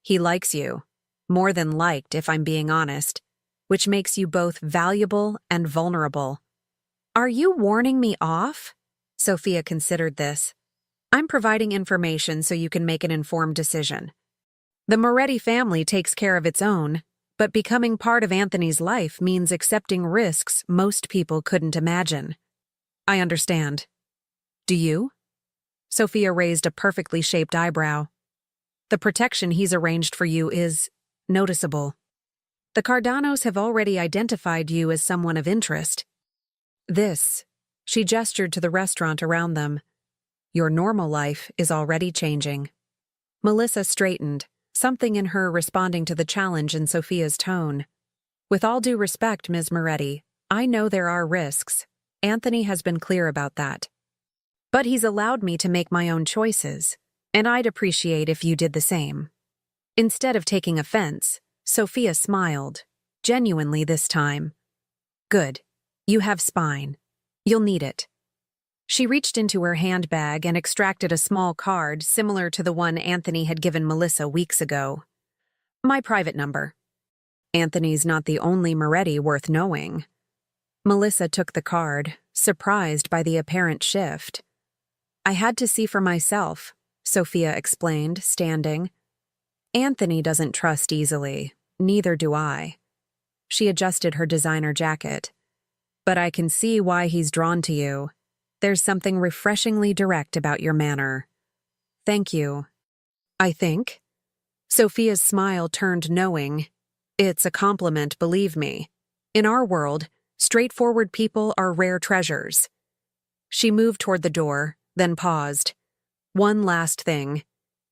He likes you. More than liked, if I'm being honest. Which makes you both valuable and vulnerable. Are you warning me off? Sophia considered this. I'm providing information so you can make an informed decision. The Moretti family takes care of its own, but becoming part of Anthony's life means accepting risks most people couldn't imagine. I understand. Do you? Sophia raised a perfectly shaped eyebrow. The protection he's arranged for you is noticeable. The Cardanos have already identified you as someone of interest. She gestured to the restaurant around them. Your normal life is already changing. Melissa straightened, something in her responding to the challenge in Sophia's tone. With all due respect, Ms. Moretti, I know there are risks. Anthony has been clear about that. But he's allowed me to make my own choices, and I'd appreciate if you did the same. Instead of taking offense, Sophia smiled, genuinely this time. Good. You have spine. You'll need it. She reached into her handbag and extracted a small card similar to the one Anthony had given Melissa weeks ago. My private number. Anthony's not the only Moretti worth knowing. Melissa took the card, surprised by the apparent shift. I had to see for myself, Sophia explained, standing. Anthony doesn't trust easily, neither do I. She adjusted her designer jacket. But I can see why he's drawn to you. There's something refreshingly direct about your manner. Thank you. I think. Sophia's smile turned knowing. It's a compliment, believe me. In our world, straightforward people are rare treasures. She moved toward the door, then paused. One last thing.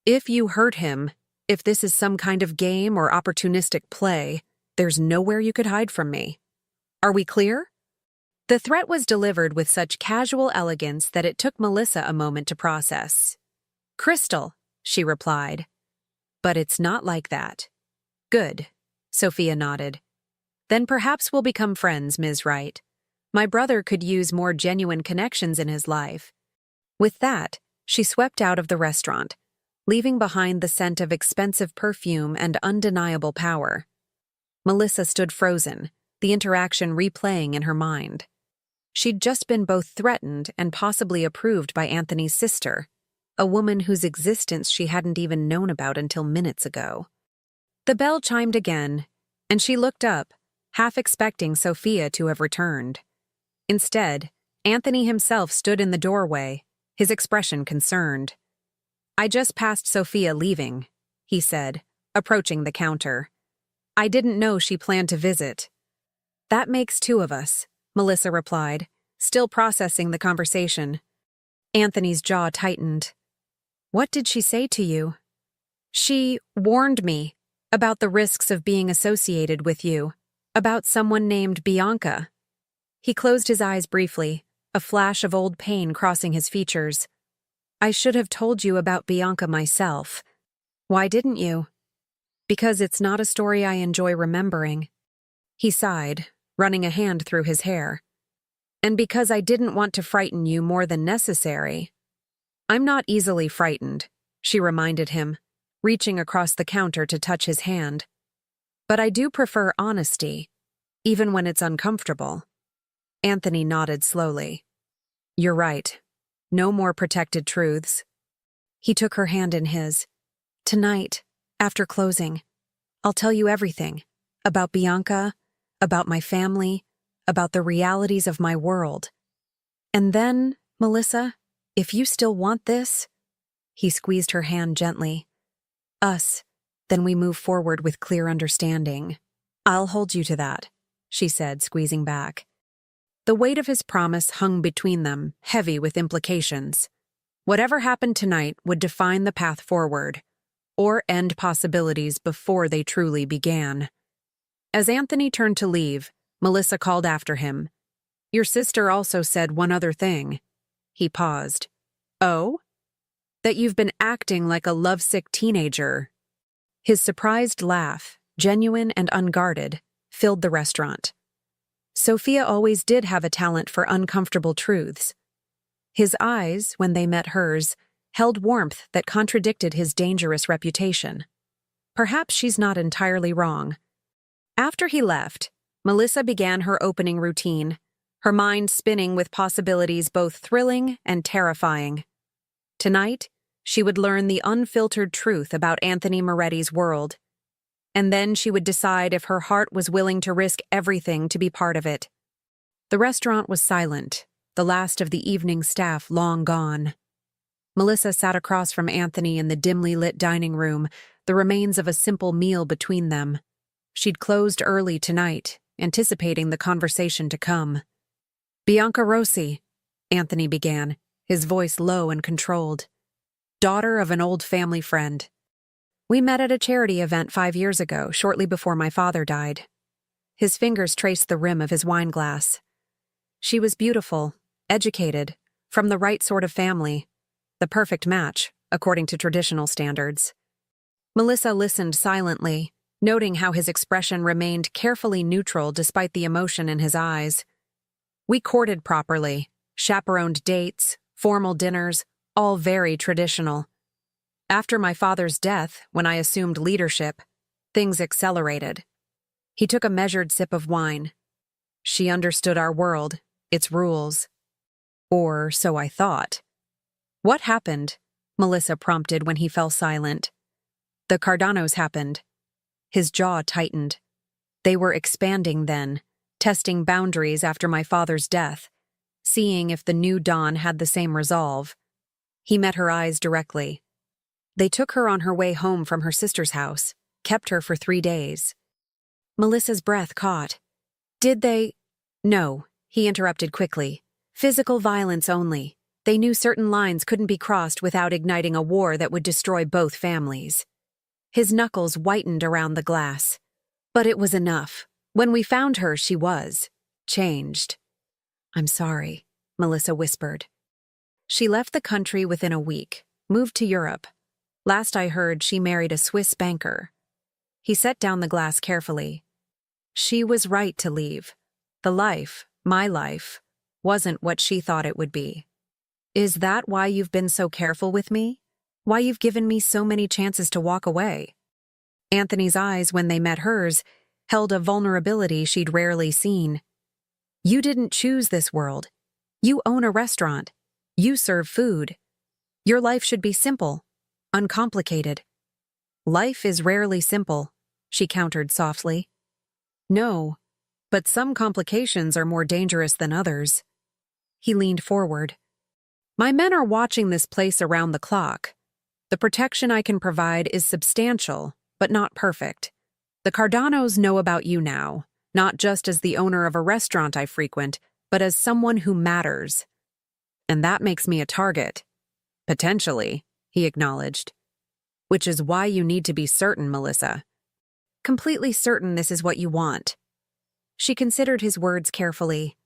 If you hurt him, if this is some kind of game or opportunistic play, there's nowhere you could hide from me. Are we clear? The threat was delivered with such casual elegance that it took Melissa a moment to process. Crystal, she replied. But it's not like that. Good, Sophia nodded. Then perhaps we'll become friends, Ms. Wright. My brother could use more genuine connections in his life. With that, she swept out of the restaurant, leaving behind the scent of expensive perfume and undeniable power. Melissa stood frozen, the interaction replaying in her mind. She'd just been both threatened and possibly approved by Anthony's sister, a woman whose existence she hadn't even known about until minutes ago. The bell chimed again, and she looked up, half expecting Sophia to have returned. Instead, Anthony himself stood in the doorway, his expression concerned. I just passed Sophia leaving, he said, approaching the counter. I didn't know she planned to visit. That makes two of us, Melissa replied, still processing the conversation. Anthony's jaw tightened. What did she say to you? She warned me about the risks of being associated with you, about someone named Bianca. He closed his eyes briefly, a flash of old pain crossing his features. I should have told you about Bianca myself. Why didn't you? Because it's not a story I enjoy remembering. He sighed, running a hand through his hair. And because I didn't want to frighten you more than necessary. I'm not easily frightened, she reminded him, reaching across the counter to touch his hand. But I do prefer honesty, even when it's uncomfortable. Anthony nodded slowly. You're right. No more protected truths. He took her hand in his. Tonight, after closing, I'll tell you everything. About Bianca, about my family, about the realities of my world. And then, Melissa, if you still want this, he squeezed her hand gently. Then we move forward with clear understanding. I'll hold you to that, she said, squeezing back. The weight of his promise hung between them, heavy with implications. Whatever happened tonight would define the path forward, or end possibilities before they truly began. As Anthony turned to leave, Melissa called after him. Your sister also said one other thing. He paused. Oh? That you've been acting like a lovesick teenager. His surprised laugh, genuine and unguarded, filled the restaurant. Sophia always did have a talent for uncomfortable truths. His eyes, when they met hers, held warmth that contradicted his dangerous reputation. Perhaps she's not entirely wrong. After he left, Melissa began her opening routine, her mind spinning with possibilities both thrilling and terrifying. Tonight, she would learn the unfiltered truth about Anthony Moretti's world, and then she would decide if her heart was willing to risk everything to be part of it. The restaurant was silent, the last of the evening staff long gone. Melissa sat across from Anthony in the dimly lit dining room, the remains of a simple meal between them. She'd closed early tonight, anticipating the conversation to come. "Bianca Rossi," Anthony began, his voice low and controlled. "Daughter of an old family friend. We met at a charity event 5 years ago, shortly before my father died." His fingers traced the rim of his wine glass. She was beautiful, educated, from the right sort of family. The perfect match, according to traditional standards. Melissa listened silently, noting how his expression remained carefully neutral despite the emotion in his eyes. "We courted properly, chaperoned dates, formal dinners, all very traditional. After my father's death, when I assumed leadership, things accelerated." He took a measured sip of wine. "She understood our world, its rules. Or so I thought." "What happened?" Melissa prompted when he fell silent. "The Cardanos happened." His jaw tightened. They were expanding then, testing boundaries after my father's death, seeing if the new Dawn had the same resolve. He met her eyes directly. "They took her on her way home from her sister's house, kept her for 3 days." Melissa's breath caught. "Did they—" "No," he interrupted quickly. "Physical violence only. They knew certain lines couldn't be crossed without igniting a war that would destroy both families." His knuckles whitened around the glass. "But it was enough. When we found her, she was changed." "I'm sorry," Melissa whispered. "She left the country within a week, moved to Europe. Last I heard, she married a Swiss banker." He set down the glass carefully. "She was right to leave. The life, my life, wasn't what she thought it would be." "Is that why you've been so careful with me? Why you've given me so many chances to walk away?" Anthony's eyes, when they met hers, held a vulnerability she'd rarely seen. "You didn't choose this world. You own a restaurant. You serve food. Your life should be simple, uncomplicated." "Life is rarely simple," she countered softly. "No, but some complications are more dangerous than others." He leaned forward. "My men are watching this place around the clock. The protection I can provide is substantial, but not perfect. The Cardanos know about you now, not just as the owner of a restaurant I frequent, but as someone who matters. And that makes me a target." "Potentially," he acknowledged. "Which is why you need to be certain, Melissa. Completely certain this is what you want." She considered his words carefully.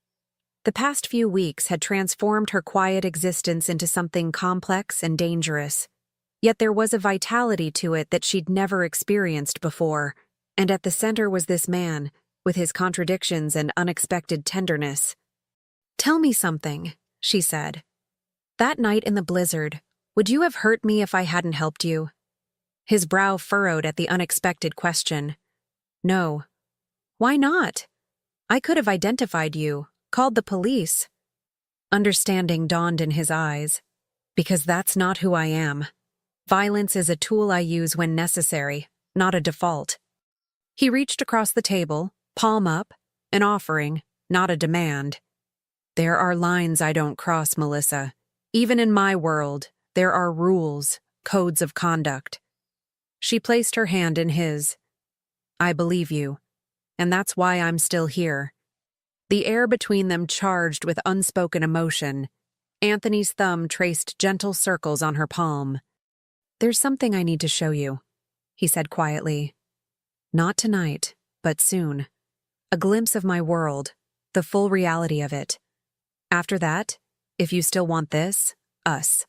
The past few weeks had transformed her quiet existence into something complex and dangerous. Yet there was a vitality to it that she'd never experienced before, and at the center was this man, with his contradictions and unexpected tenderness. "Tell me something," she said. "That night in the blizzard, would you have hurt me if I hadn't helped you?" His brow furrowed at the unexpected question. "No." "Why not? I could have identified you, called the police." Understanding dawned in his eyes. "Because that's not who I am. Violence is a tool I use when necessary, not a default." He reached across the table, palm up, an offering, not a demand. "There are lines I don't cross, Melissa. Even in my world, there are rules, codes of conduct." She placed her hand in his. "I believe you, and that's why I'm still here." The air between them charged with unspoken emotion. Anthony's thumb traced gentle circles on her palm. "There's something I need to show you," he said quietly. "Not tonight, but soon. A glimpse of my world, the full reality of it. After that, if you still want this, us."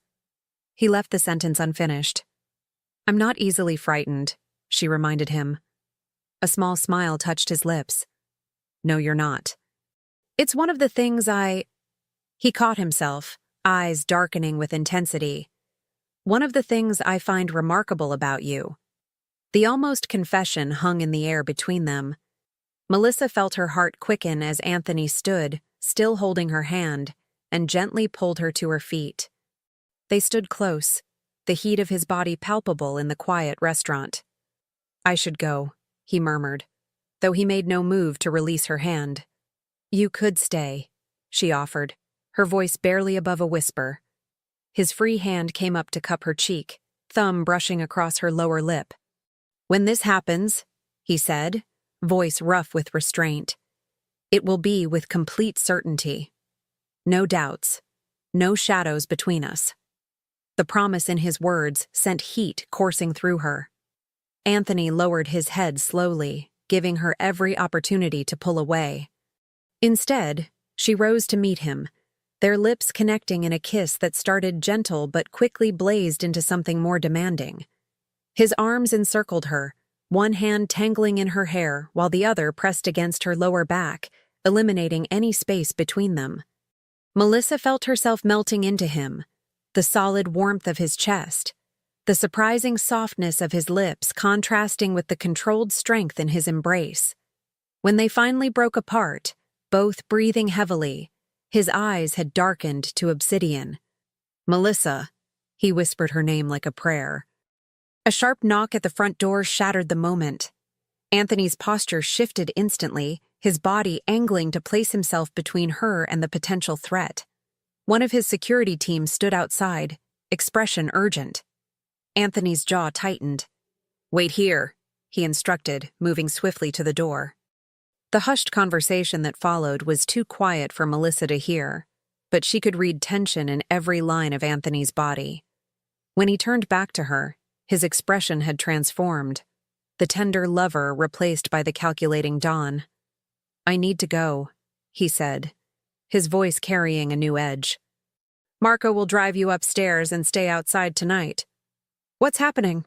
He left the sentence unfinished. "I'm not easily frightened," she reminded him. A small smile touched his lips. No, you're not. It's one of the things He caught himself, eyes darkening with intensity. One of the things I find remarkable about you. The almost confession hung in the air between them. Melissa felt her heart quicken as Anthony stood, still holding her hand, and gently pulled her to her feet. They stood close, the heat of his body palpable in the quiet restaurant. I should go, he murmured, though he made no move to release her hand. You could stay, she offered, her voice barely above a whisper. His free hand came up to cup her cheek, thumb brushing across her lower lip. When this happens, he said, voice rough with restraint, it will be with complete certainty. No doubts, no shadows between us. The promise in his words sent heat coursing through her. Anthony lowered his head slowly, giving her every opportunity to pull away. Instead, she rose to meet him, their lips connecting in a kiss that started gentle but quickly blazed into something more demanding. His arms encircled her, one hand tangling in her hair while the other pressed against her lower back, eliminating any space between them. Melissa felt herself melting into him, the solid warmth of his chest, the surprising softness of his lips contrasting with the controlled strength in his embrace. When they finally broke apart, both breathing heavily, his eyes had darkened to obsidian. Melissa, he whispered her name like a prayer. A sharp knock at the front door shattered the moment. Anthony's posture shifted instantly, his body angling to place himself between her and the potential threat. One of his security team stood outside, expression urgent. Anthony's jaw tightened. Wait here, he instructed, moving swiftly to the door. The hushed conversation that followed was too quiet for Melissa to hear, but she could read tension in every line of Anthony's body. When he turned back to her, his expression had transformed, the tender lover replaced by the calculating Don. I need to go, he said, his voice carrying a new edge. Marco will drive you upstairs and stay outside tonight. What's happening?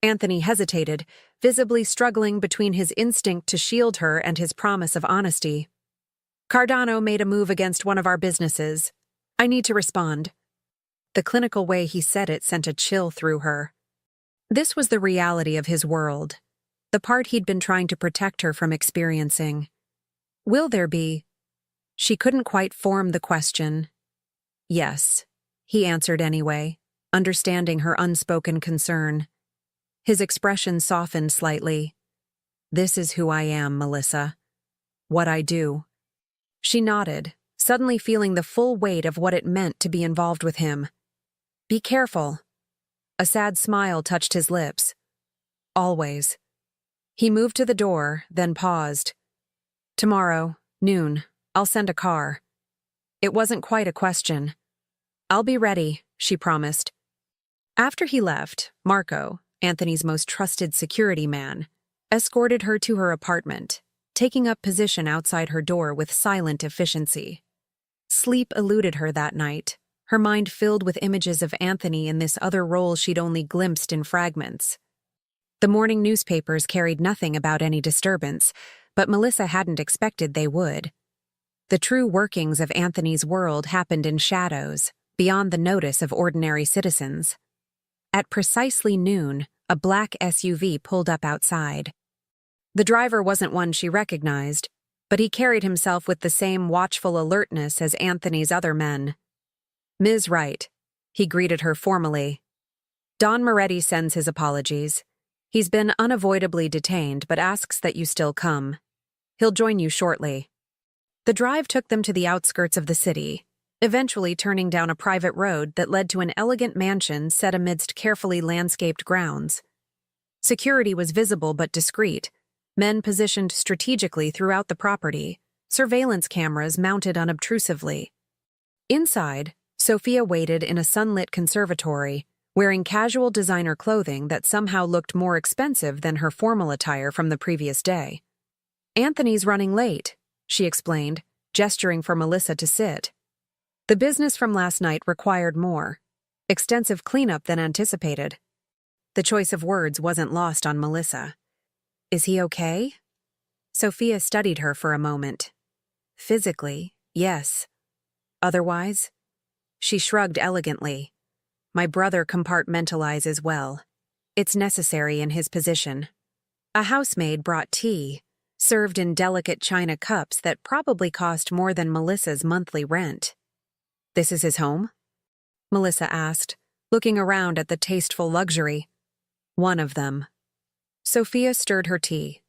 Anthony hesitated, visibly struggling between his instinct to shield her and his promise of honesty. Cardano made a move against one of our businesses. I need to respond. The clinical way he said it sent a chill through her. This was the reality of his world, the part he'd been trying to protect her from experiencing. Will there be? She couldn't quite form the question. Yes, he answered anyway, understanding her unspoken concern. His expression softened slightly. This is who I am, Melissa. What I do. She nodded, suddenly feeling the full weight of what it meant to be involved with him. Be careful. A sad smile touched his lips. Always. He moved to the door, then paused. Tomorrow, noon, I'll send a car. It wasn't quite a question. I'll be ready, she promised. After he left, Marco, Anthony's most trusted security man, escorted her to her apartment, taking up position outside her door with silent efficiency. Sleep eluded her that night, her mind filled with images of Anthony in this other role she'd only glimpsed in fragments. The morning newspapers carried nothing about any disturbance, but Melissa hadn't expected they would. The true workings of Anthony's world happened in shadows, beyond the notice of ordinary citizens. At precisely noon, a black SUV pulled up outside. The driver wasn't one she recognized, but he carried himself with the same watchful alertness as Anthony's other men. Ms. Wright, he greeted her formally. Don Moretti sends his apologies. He's been unavoidably detained but asks that you still come. He'll join you shortly. The drive took them to the outskirts of the city, eventually turning down a private road that led to an elegant mansion set amidst carefully landscaped grounds. Security was visible but discreet, men positioned strategically throughout the property, surveillance cameras mounted unobtrusively. Inside, Sophia waited in a sunlit conservatory, wearing casual designer clothing that somehow looked more expensive than her formal attire from the previous day. Anthony's running late, she explained, gesturing for Melissa to sit. The business from last night required more extensive cleanup than anticipated. The choice of words wasn't lost on Melissa. Is he okay? Sophia studied her for a moment. Physically, yes. Otherwise? She shrugged elegantly. My brother compartmentalizes well. It's necessary in his position. A housemaid brought tea, served in delicate china cups that probably cost more than Melissa's monthly rent. This is his home? Melissa asked, looking around at the tasteful luxury. One of them. Sophia stirred her tea.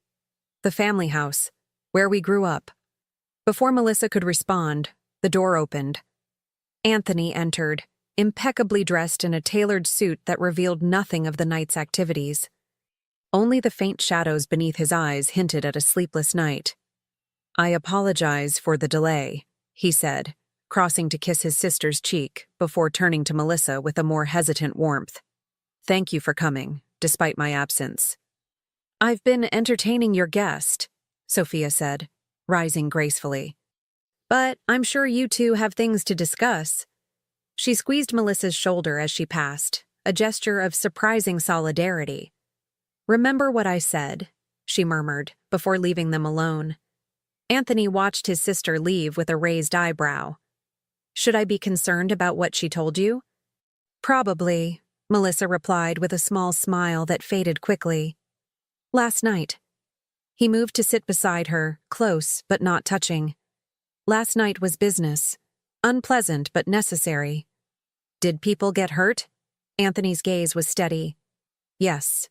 The family house, where we grew up. Before Melissa could respond, the door opened. Anthony entered, impeccably dressed in a tailored suit that revealed nothing of the night's activities. Only the faint shadows beneath his eyes hinted at a sleepless night. I apologize for the delay, he said, crossing to kiss his sister's cheek before turning to Melissa with a more hesitant warmth. Thank you for coming, despite my absence. I've been entertaining your guest, Sophia said, rising gracefully. But I'm sure you two have things to discuss. She squeezed Melissa's shoulder as she passed, a gesture of surprising solidarity. Remember what I said, she murmured, before leaving them alone. Anthony watched his sister leave with a raised eyebrow. Should I be concerned about what she told you? Probably, Melissa replied with a small smile that faded quickly. Last night. He moved to sit beside her, close but not touching. Last night was business. Unpleasant but necessary. Did people get hurt? Anthony's gaze was steady. Yes.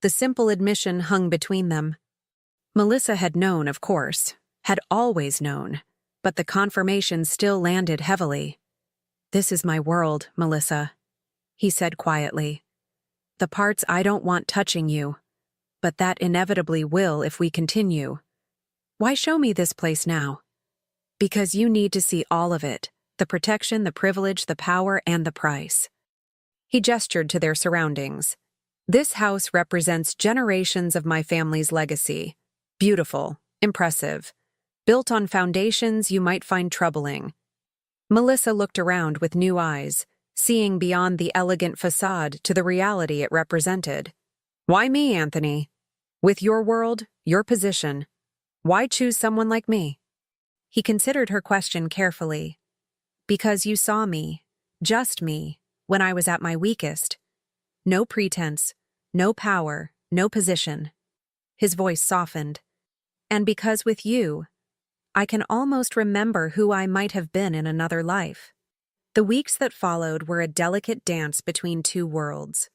The simple admission hung between them. Melissa had known, of course, had always known, but the confirmation still landed heavily. This is my world, Melissa, he said quietly. The parts I don't want touching you, but that inevitably will if we continue. Why show me this place now? Because you need to see all of it, the protection, the privilege, the power, and the price. He gestured to their surroundings. This house represents generations of my family's legacy. Beautiful, impressive, built on foundations you might find troubling. Melissa looked around with new eyes, seeing beyond the elegant facade to the reality it represented. Why me, Anthony? With your world, your position, why choose someone like me? He considered her question carefully. Because you saw me, just me, when I was at my weakest. No pretense, no power, no position. His voice softened. And because with you, I can almost remember who I might have been in another life. The weeks that followed were a delicate dance between two worlds.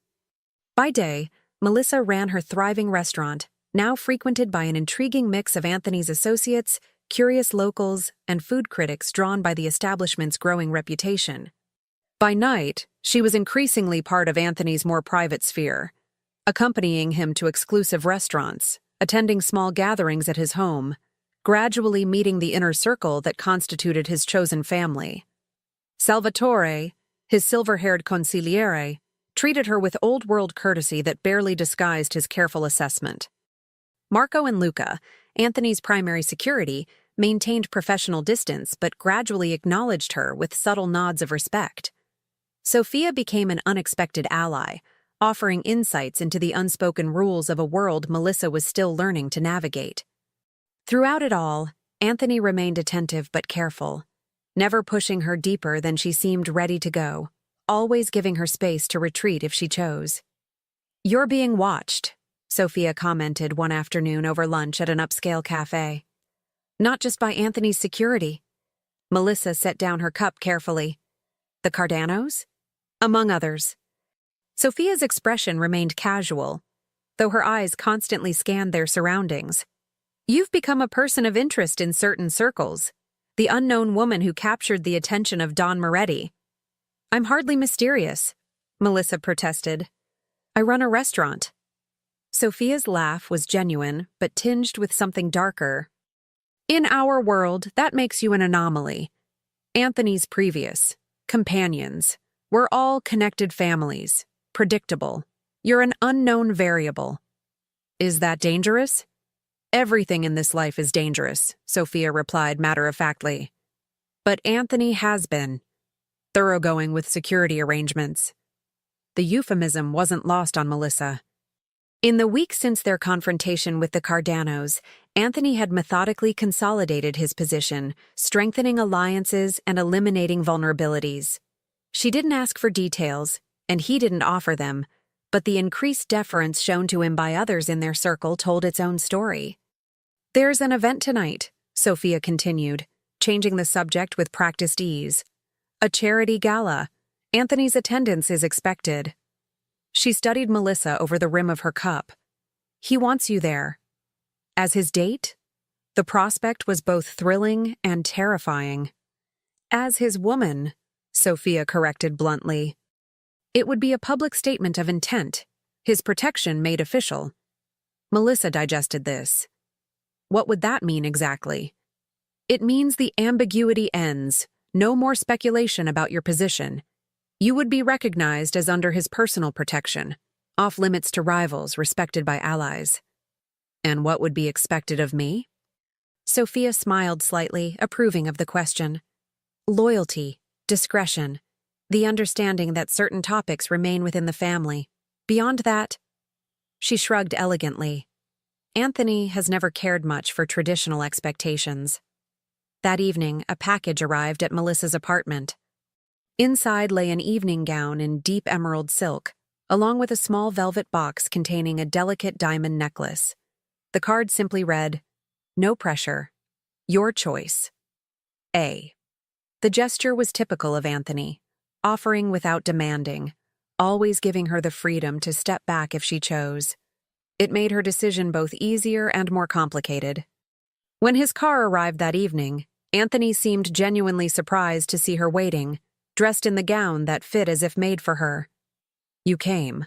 By day, Melissa ran her thriving restaurant, now frequented by an intriguing mix of Anthony's associates, curious locals, and food critics drawn by the establishment's growing reputation. By night, she was increasingly part of Anthony's more private sphere, accompanying him to exclusive restaurants, attending small gatherings at his home, gradually meeting the inner circle that constituted his chosen family. Salvatore, his silver-haired consigliere, treated her with old-world courtesy that barely disguised his careful assessment. Marco and Luca, Anthony's primary security, maintained professional distance but gradually acknowledged her with subtle nods of respect. Sophia became an unexpected ally, offering insights into the unspoken rules of a world Melissa was still learning to navigate. Throughout it all, Anthony remained attentive but careful, never pushing her deeper than she seemed ready to go, always giving her space to retreat if she chose. "You're being watched," Sophia commented one afternoon over lunch at an upscale cafe. Not just by Anthony's security. Melissa set down her cup carefully. The Cardanos? Among others. Sophia's expression remained casual, though her eyes constantly scanned their surroundings. You've become a person of interest in certain circles, the unknown woman who captured the attention of Don Moretti. I'm hardly mysterious, Melissa protested. I run a restaurant. Sophia's laugh was genuine, but tinged with something darker. In our world, that makes you an anomaly. Anthony's previous companions were all connected families, predictable. You're an unknown variable. Is that dangerous? Everything in this life is dangerous, Sophia replied matter-of-factly. But Anthony has been. Thoroughgoing with security arrangements. The euphemism wasn't lost on Melissa. In the weeks since their confrontation with the Cardanos, Anthony had methodically consolidated his position, strengthening alliances and eliminating vulnerabilities. She didn't ask for details, and he didn't offer them, but the increased deference shown to him by others in their circle told its own story. "There's an event tonight," Sophia continued, changing the subject with practiced ease. "A charity gala. Anthony's attendance is expected." She studied Melissa over the rim of her cup. "He wants you there." As his date? The prospect was both thrilling and terrifying. "As his woman," Sophia corrected bluntly. It would be a public statement of intent, his protection made official. Melissa digested this. What would that mean exactly? "It means the ambiguity ends. No more speculation about your position. You would be recognized as under his personal protection, off limits to rivals, respected by allies." "And what would be expected of me?" Sophia smiled slightly, approving of the question. "Loyalty, discretion, the understanding that certain topics remain within the family. Beyond that..." She shrugged elegantly. Anthony has never cared much for traditional expectations. That evening, a package arrived at Melissa's apartment. Inside lay an evening gown in deep emerald silk, along with a small velvet box containing a delicate diamond necklace. The card simply read, "No pressure. Your choice. A." The gesture was typical of Anthony, offering without demanding, always giving her the freedom to step back if she chose. It made her decision both easier and more complicated. When his car arrived that evening, Anthony seemed genuinely surprised to see her waiting, dressed in the gown that fit as if made for her. "You came,"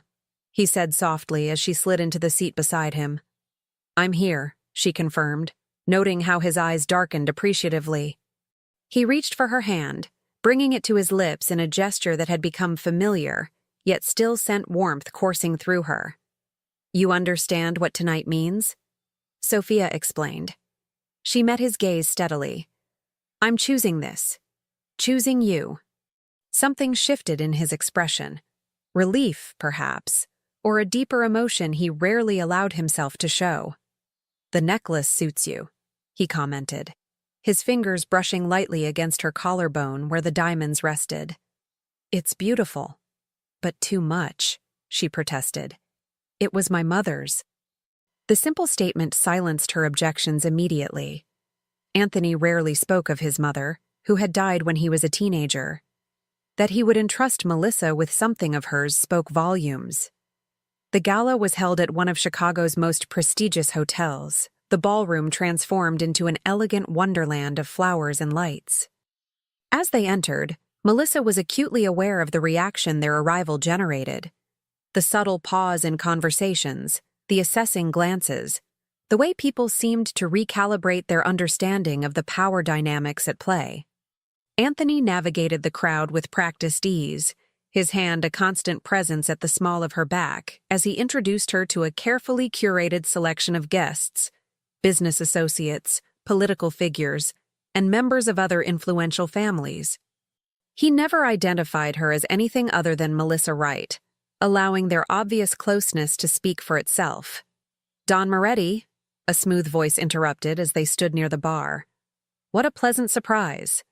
he said softly as she slid into the seat beside him. "I'm here," she confirmed, noting how his eyes darkened appreciatively. He reached for her hand, bringing it to his lips in a gesture that had become familiar, yet still sent warmth coursing through her. "You understand what tonight means?" Sophia explained. She met his gaze steadily. "I'm choosing this. Choosing you." Something shifted in his expression. Relief, perhaps, or a deeper emotion he rarely allowed himself to show. "The necklace suits you," he commented, his fingers brushing lightly against her collarbone where the diamonds rested. "It's beautiful, but too much," she protested. "It was my mother's." The simple statement silenced her objections immediately. Anthony rarely spoke of his mother, who had died when he was a teenager. That he would entrust Melissa with something of hers spoke volumes. The gala was held at one of Chicago's most prestigious hotels, the ballroom transformed into an elegant wonderland of flowers and lights. As they entered, Melissa was acutely aware of the reaction their arrival generated. The subtle pause in conversations, the assessing glances, the way people seemed to recalibrate their understanding of the power dynamics at play. Anthony navigated the crowd with practiced ease, his hand a constant presence at the small of her back as he introduced her to a carefully curated selection of guests, business associates, political figures, and members of other influential families. He never identified her as anything other than Melissa Wright, allowing their obvious closeness to speak for itself. "Don Moretti," a smooth voice interrupted as they stood near the bar. "What a pleasant surprise."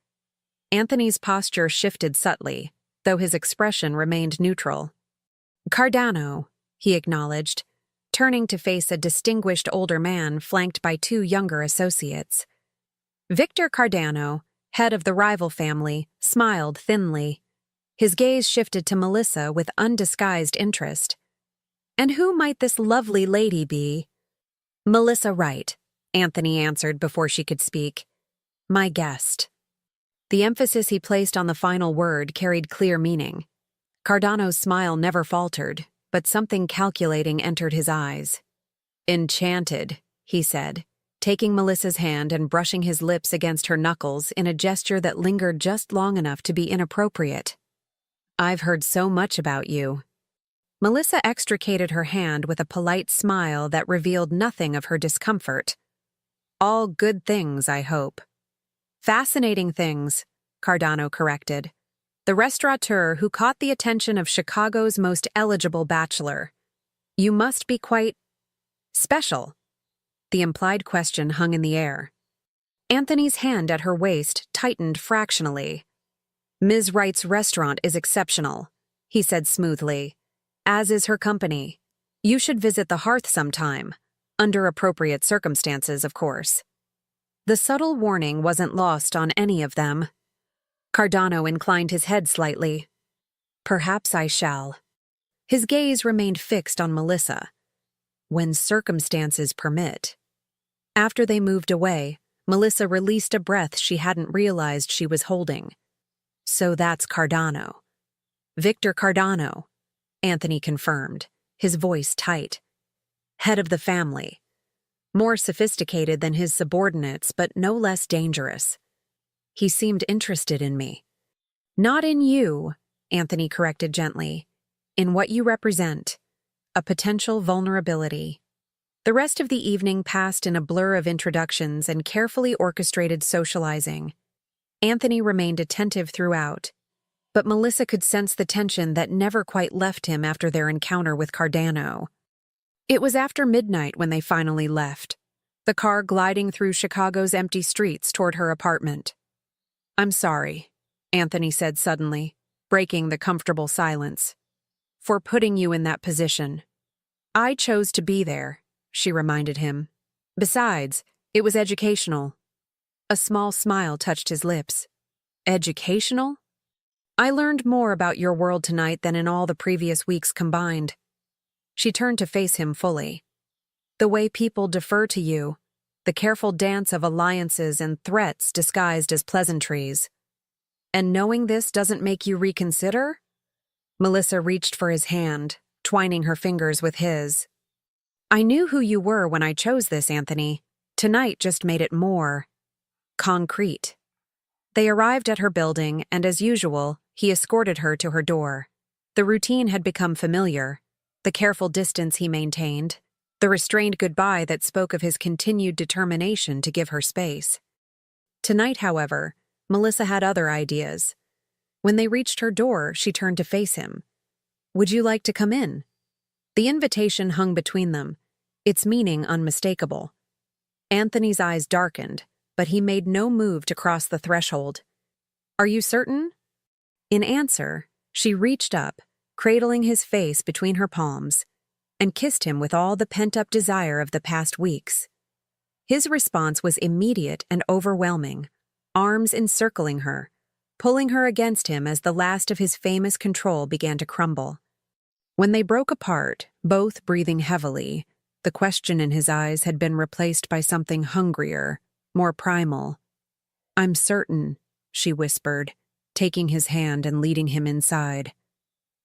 Anthony's posture shifted subtly, though his expression remained neutral. "Cardano," he acknowledged, turning to face a distinguished older man flanked by two younger associates. Victor Cardano, head of the rival family, smiled thinly. His gaze shifted to Melissa with undisguised interest. "And who might this lovely lady be?" "Melissa Wright," Anthony answered before she could speak. "My guest." The emphasis he placed on the final word carried clear meaning. Cardano's smile never faltered, but something calculating entered his eyes. "Enchanted," he said, taking Melissa's hand and brushing his lips against her knuckles in a gesture that lingered just long enough to be inappropriate. "I've heard so much about you." Melissa extricated her hand with a polite smile that revealed nothing of her discomfort. "All good things, I hope." "Fascinating things," Cardano corrected. "The restaurateur who caught the attention of Chicago's most eligible bachelor." You must be quite special. The implied question hung in the air. Anthony's hand at her waist tightened fractionally. Ms. Wright's restaurant is exceptional, he said smoothly, as is her company. You should visit the Hearth sometime, under appropriate circumstances, of course. The subtle warning wasn't lost on any of them. Cardano inclined his head slightly. Perhaps I shall. His gaze remained fixed on Melissa. When circumstances permit. After they moved away, Melissa released a breath she hadn't realized she was holding. So that's Cardano. Victor Cardano, Anthony confirmed, his voice tight. Head of the family. More sophisticated than his subordinates, but no less dangerous. He seemed interested in me. Not in you, Anthony corrected gently. In what you represent. A potential vulnerability. The rest of the evening passed in a blur of introductions and carefully orchestrated socializing. Anthony remained attentive throughout, but Melissa could sense the tension that never quite left him after their encounter with Cardano. It was after midnight when they finally left, the car gliding through Chicago's empty streets toward her apartment. I'm sorry, Anthony said suddenly, breaking the comfortable silence, for putting you in that position. I chose to be there, she reminded him. Besides, it was educational. A small smile touched his lips. Educational? I learned more about your world tonight than in all the previous weeks combined. She turned to face him fully. The way people defer to you, the careful dance of alliances and threats disguised as pleasantries. And knowing this doesn't make you reconsider? Melissa reached for his hand, twining her fingers with his. I knew who you were when I chose this, Anthony. Tonight just made it more concrete. They arrived at her building, and as usual, he escorted her to her door. The routine had become familiar, the careful distance he maintained, the restrained goodbye that spoke of his continued determination to give her space. Tonight, however, Melissa had other ideas. When they reached her door, she turned to face him. Would you like to come in? The invitation hung between them, its meaning unmistakable. Anthony's eyes darkened, but he made no move to cross the threshold. Are you certain? In answer, she reached up, cradling his face between her palms, and kissed him with all the pent-up desire of the past weeks. His response was immediate and overwhelming, arms encircling her, pulling her against him as the last of his famous control began to crumble. When they broke apart, both breathing heavily, the question in his eyes had been replaced by something hungrier, more primal. I'm certain, she whispered, taking his hand and leading him inside.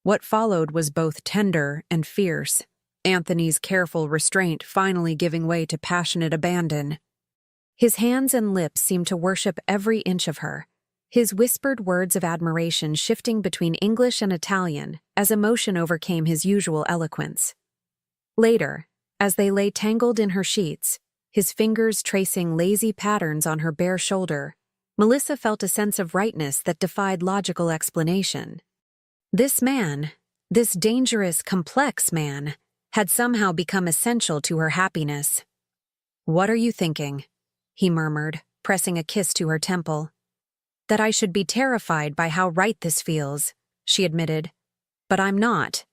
What followed was both tender and fierce, Anthony's careful restraint finally giving way to passionate abandon. His hands and lips seemed to worship every inch of her, his whispered words of admiration shifting between English and Italian as emotion overcame his usual eloquence. Later, as they lay tangled in her sheets, his fingers tracing lazy patterns on her bare shoulder, Melissa felt a sense of rightness that defied logical explanation. This man, this dangerous, complex man, had somehow become essential to her happiness. What are you thinking? He murmured, pressing a kiss to her temple. That I should be terrified by how right this feels, she admitted. But I'm not.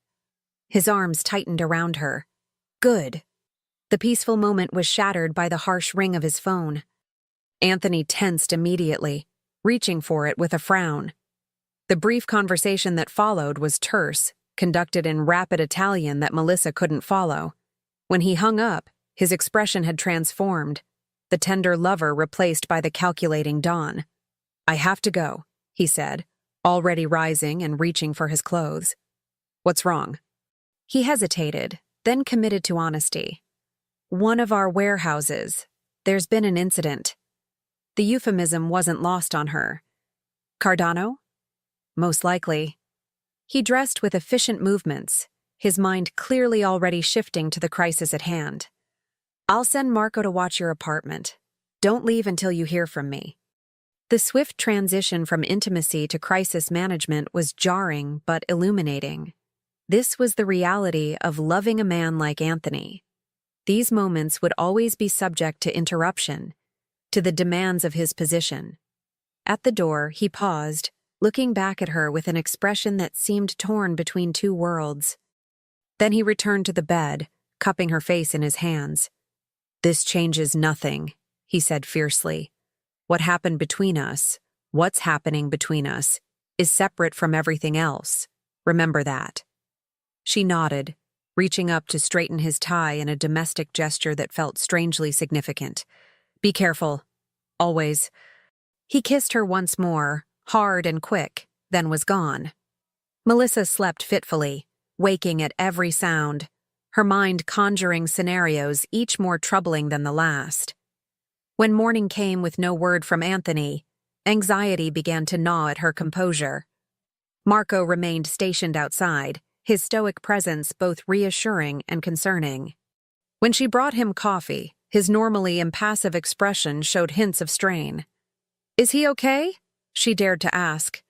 His arms tightened around her. Good. The peaceful moment was shattered by the harsh ring of his phone. Anthony tensed immediately, reaching for it with a frown. The brief conversation that followed was terse, conducted in rapid Italian that Melissa couldn't follow. When he hung up, his expression had transformed, the tender lover replaced by the calculating Don. I have to go, he said, already rising and reaching for his clothes. What's wrong? He hesitated, then committed to honesty. One of our warehouses. There's been an incident. The euphemism wasn't lost on her. Cardano? Most likely. He dressed with efficient movements, his mind clearly already shifting to the crisis at hand. I'll send Marco to watch your apartment. Don't leave until you hear from me. The swift transition from intimacy to crisis management was jarring but illuminating. This was the reality of loving a man like Anthony. These moments would always be subject to interruption, to the demands of his position. At the door, he paused, looking back at her with an expression that seemed torn between two worlds. Then he returned to the bed, cupping her face in his hands. "This changes nothing," he said fiercely. "What happened between us, what's happening between us, is separate from everything else. Remember that." She nodded, reaching up to straighten his tie in a domestic gesture that felt strangely significant. "Be careful. Always." He kissed her once more, hard and quick, then was gone. Melissa slept fitfully, waking at every sound, her mind conjuring scenarios each more troubling than the last. When morning came with no word from Anthony, anxiety began to gnaw at her composure. Marco remained stationed outside, his stoic presence both reassuring and concerning. When she brought him coffee, his normally impassive expression showed hints of strain. "Is he okay?" she dared to ask.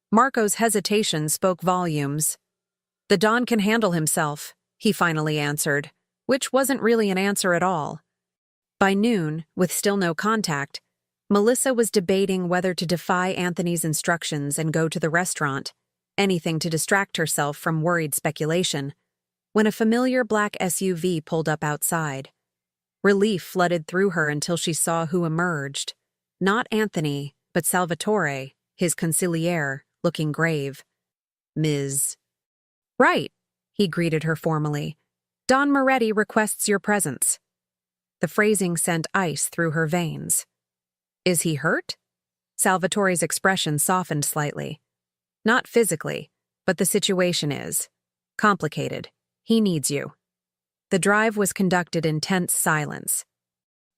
Marco's hesitation spoke volumes. "The Don can handle himself," he finally answered, which wasn't really an answer at all. By noon, with still no contact, Melissa was debating whether to defy Anthony's instructions and go to the restaurant, anything to distract herself from worried speculation, when a familiar black SUV pulled up outside. Relief flooded through her until she saw who emerged. Not Anthony, but Salvatore, his consigliere, looking grave. "Ms. "Right," he greeted her formally. "Don Moretti requests your presence." The phrasing sent ice through her veins. "Is he hurt?" Salvatore's expression softened slightly. "Not physically, but the situation is complicated. He needs you." The drive was conducted in tense silence.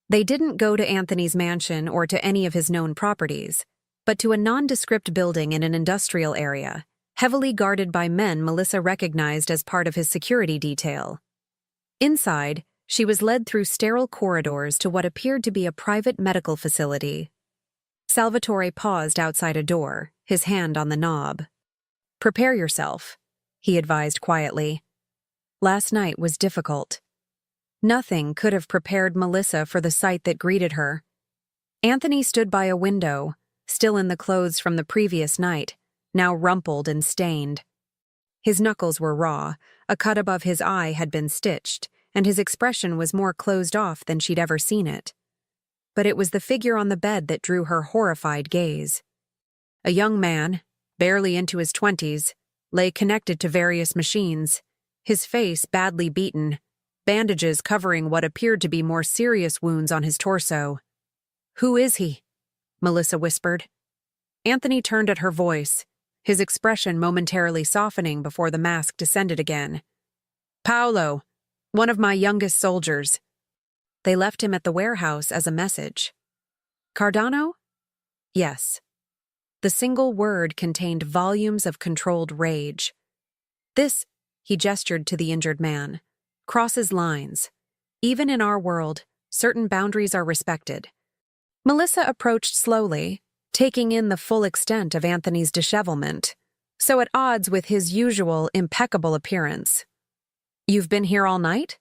They didn't go to Anthony's mansion or to any of his known properties, but to a nondescript building in an industrial area, heavily guarded by men Melissa recognized as part of his security detail. Inside, she was led through sterile corridors to what appeared to be a private medical facility. Salvatore paused outside a door, his hand on the knob. "Prepare yourself," he advised quietly. Last night was difficult. Nothing could have prepared Melissa for the sight that greeted her. Anthony stood by a window, still in the clothes from the previous night, now rumpled and stained. His knuckles were raw, a cut above his eye had been stitched, and his expression was more closed off than she'd ever seen it. But it was the figure on the bed that drew her horrified gaze. A young man, barely into his 20s, lay connected to various machines, his face badly beaten, bandages covering what appeared to be more serious wounds on his torso. "Who is he?" Melissa whispered. Anthony turned at her voice, his expression momentarily softening before the mask descended again. "Paolo, one of my youngest soldiers." They left him at the warehouse as a message. "Cardano?" "Yes." The single word contained volumes of controlled rage. "This," he gestured to the injured man, "crosses lines. Even in our world, certain boundaries are respected." Melissa approached slowly, taking in the full extent of Anthony's dishevelment, so at odds with his usual impeccable appearance. "You've been here all night?"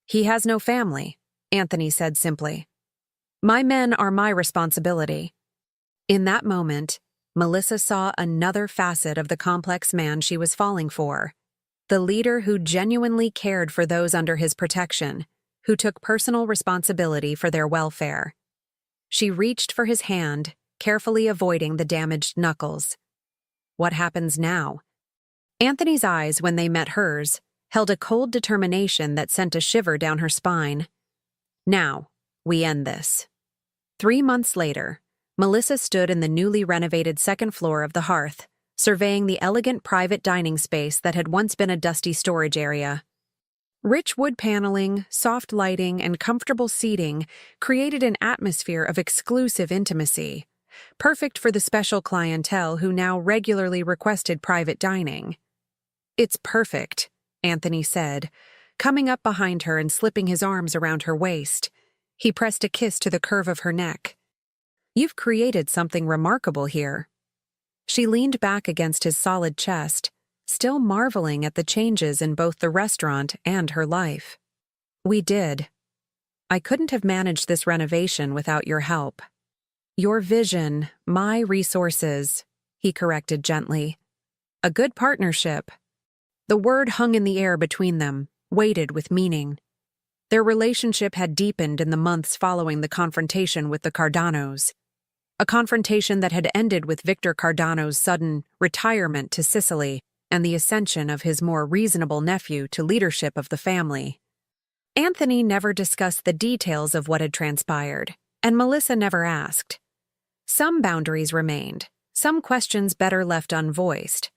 "He has no family," Anthony said simply. "My men are my responsibility." In that moment, Melissa saw another facet of the complex man she was falling for. The leader who genuinely cared for those under his protection, who took personal responsibility for their welfare. She reached for his hand, carefully avoiding the damaged knuckles. What happens now? Anthony's eyes, when they met hers, held a cold determination that sent a shiver down her spine. "Now, we end this." 3 months later, Melissa stood in the newly renovated second floor of the Hearth, surveying the elegant private dining space that had once been a dusty storage area. Rich wood paneling, soft lighting, and comfortable seating created an atmosphere of exclusive intimacy, perfect for the special clientele who now regularly requested private dining. "It's perfect," Anthony said, coming up behind her and slipping his arms around her waist. He pressed a kiss to the curve of her neck. "You've created something remarkable here." She leaned back against his solid chest, still marveling at the changes in both the restaurant and her life. "We did. I couldn't have managed this renovation without your help." "Your vision, my resources," he corrected gently. "A good partnership." The word hung in the air between them, weighted with meaning. Their relationship had deepened in the months following the confrontation with the Cardanos. A confrontation that had ended with Victor Cardano's sudden retirement to Sicily and the ascension of his more reasonable nephew to leadership of the family. Anthony never discussed the details of what had transpired, and Melissa never asked. Some boundaries remained, some questions better left unvoiced.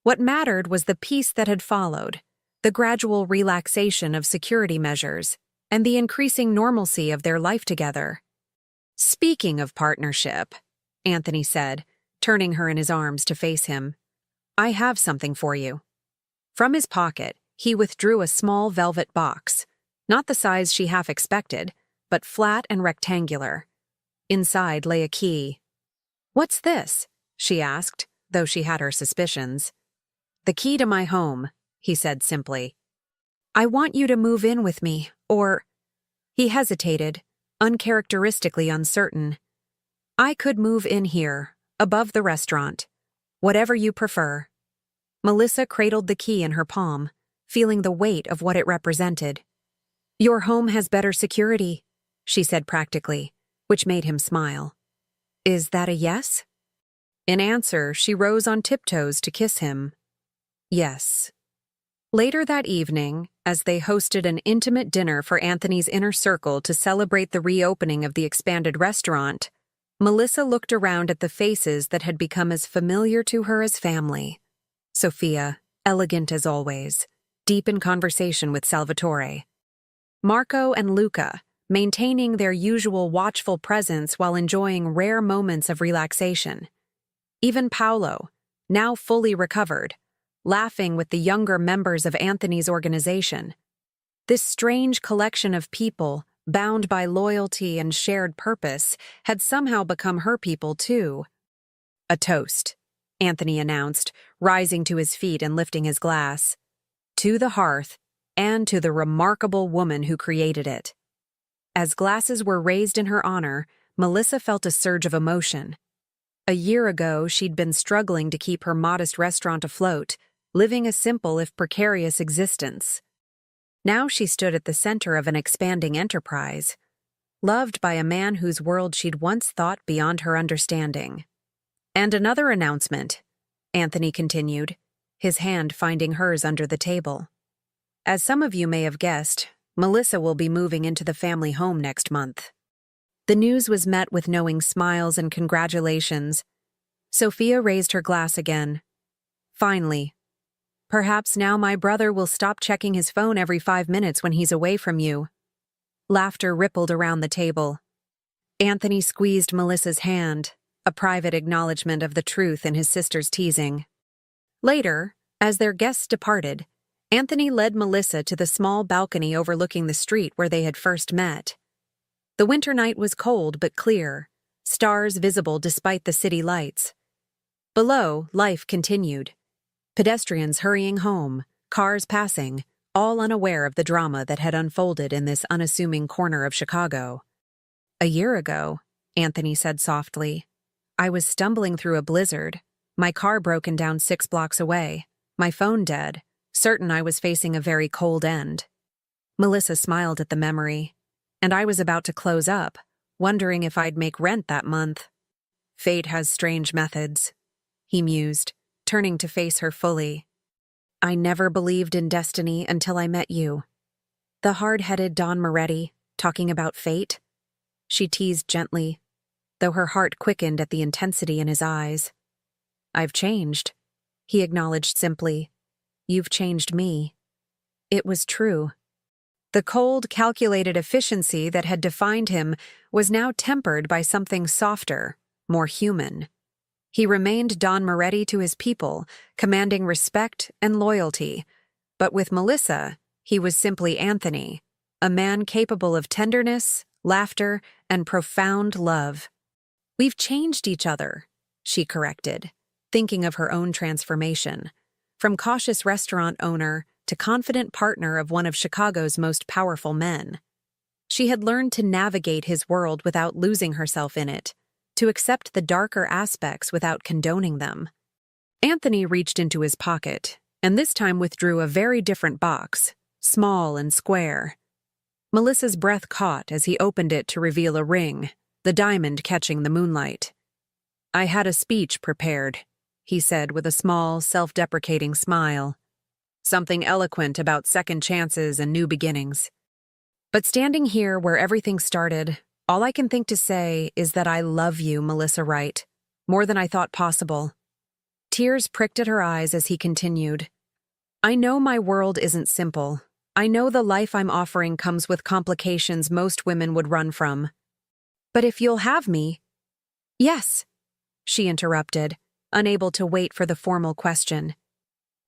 What mattered was the peace that had followed, the gradual relaxation of security measures, and the increasing normalcy of their life together. "Speaking of partnership," Anthony said, turning her in his arms to face him, "I have something for you." From his pocket, he withdrew a small velvet box, not the size she half expected, but flat and rectangular. Inside lay a key. "What's this?" she asked, though she had her suspicions. "The key to my home," he said simply. "I want you to move in with me, or—" He hesitated, uncharacteristically uncertain. "I could move in here, above the restaurant. Whatever you prefer." Melissa cradled the key in her palm, feeling the weight of what it represented. "Your home has better security," she said practically, which made him smile. "Is that a yes?" In answer, she rose on tiptoes to kiss him. Yes. Later that evening, as they hosted an intimate dinner for Anthony's inner circle to celebrate the reopening of the expanded restaurant, Melissa looked around at the faces that had become as familiar to her as family. Sophia, elegant as always, deep in conversation with Salvatore. Marco and Luca, maintaining their usual watchful presence while enjoying rare moments of relaxation. Even Paolo, now fully recovered, laughing with the younger members of Anthony's organization. This strange collection of people, bound by loyalty and shared purpose, had somehow become her people too. "A toast," Anthony announced, rising to his feet and lifting his glass. "To the hearth, and to the remarkable woman who created it." As glasses were raised in her honor, Melissa felt a surge of emotion. A year ago, she'd been struggling to keep her modest restaurant afloat, living a simple if precarious existence. Now she stood at the center of an expanding enterprise, loved by a man whose world she'd once thought beyond her understanding. "And another announcement," Anthony continued, his hand finding hers under the table. "As some of you may have guessed, Melissa will be moving into the family home next month." The news was met with knowing smiles and congratulations. Sophia raised her glass again. "Finally. Perhaps now my brother will stop checking his phone every 5 minutes when he's away from you." Laughter rippled around the table. Anthony squeezed Melissa's hand, a private acknowledgement of the truth in his sister's teasing. Later, as their guests departed, Anthony led Melissa to the small balcony overlooking the street where they had first met. The winter night was cold but clear, stars visible despite the city lights. Below, life continued. Pedestrians hurrying home, cars passing, all unaware of the drama that had unfolded in this unassuming corner of Chicago. "A year ago," Anthony said softly, "I was stumbling through a blizzard, my car broken down 6 blocks away, my phone dead, certain I was facing a very cold end." Melissa smiled at the memory, "And I was about to close up, wondering if I'd make rent that month." "Fate has strange methods," he mused, turning to face her fully. "I never believed in destiny until I met you." The hard-headed Don Moretti, talking about fate? She teased gently, though her heart quickened at the intensity in his eyes. "I've changed," he acknowledged simply. "You've changed me." It was true. The cold, calculated efficiency that had defined him was now tempered by something softer, more human. He remained Don Moretti to his people, commanding respect and loyalty. But with Melissa, he was simply Anthony, a man capable of tenderness, laughter, and profound love. "We've changed each other," she corrected, thinking of her own transformation. from cautious restaurant owner to confident partner of one of Chicago's most powerful men. She had learned to navigate his world without losing herself in it, to accept the darker aspects without condoning them. Anthony reached into his pocket, and this time withdrew a very different box, small and square. Melissa's breath caught as he opened it to reveal a ring, the diamond catching the moonlight. "I had a speech prepared," he said with a small, self-deprecating smile. "Something eloquent about second chances and new beginnings. But standing here where everything started, all I can think to say is that I love you, Melissa Wright, more than I thought possible." Tears pricked at her eyes as he continued. "I know my world isn't simple. I know the life I'm offering comes with complications most women would run from. But if you'll have me—" "Yes," she interrupted, unable to wait for the formal question.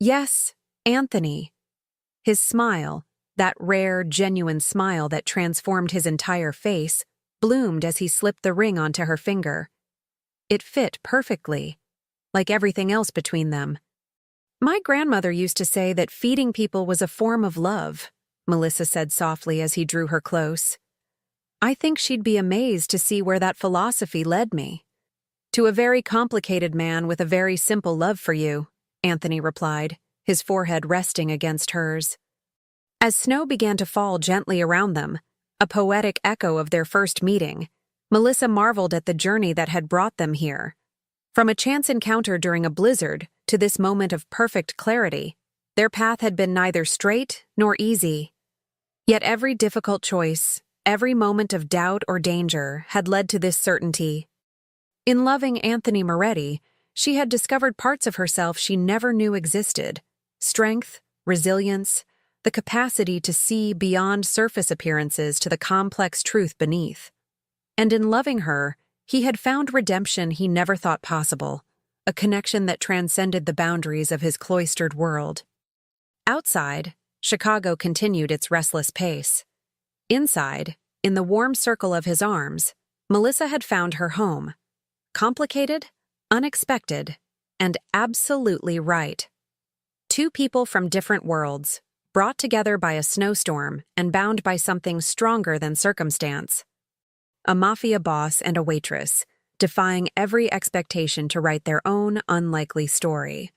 "Yes, Anthony." His smile, that rare, genuine smile that transformed his entire face, bloomed as he slipped the ring onto her finger. It fit perfectly, like everything else between them. "My grandmother used to say that feeding people was a form of love," Melissa said softly as he drew her close. "I think she'd be amazed to see where that philosophy led me." "To a very complicated man with a very simple love for you," Anthony replied, his forehead resting against hers. As snow began to fall gently around them, a poetic echo of their first meeting, Melissa marveled at the journey that had brought them here. From a chance encounter during a blizzard to this moment of perfect clarity, their path had been neither straight nor easy. Yet every difficult choice, every moment of doubt or danger had led to this certainty. In loving Anthony Moretti, she had discovered parts of herself she never knew existed: strength, resilience, the capacity to see beyond surface appearances to the complex truth beneath. And in loving her, he had found redemption he never thought possible, a connection that transcended the boundaries of his cloistered world. Outside, Chicago continued its restless pace. Inside, in the warm circle of his arms, Melissa had found her home. Complicated, unexpected, and absolutely right. Two people from different worlds, brought together by a snowstorm and bound by something stronger than circumstance. A mafia boss and a waitress, defying every expectation to write their own unlikely story.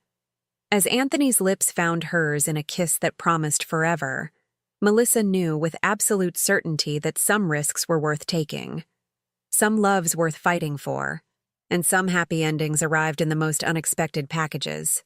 As Anthony's lips found hers in a kiss that promised forever, Melissa knew with absolute certainty that some risks were worth taking, some loves worth fighting for, and some happy endings arrived in the most unexpected packages.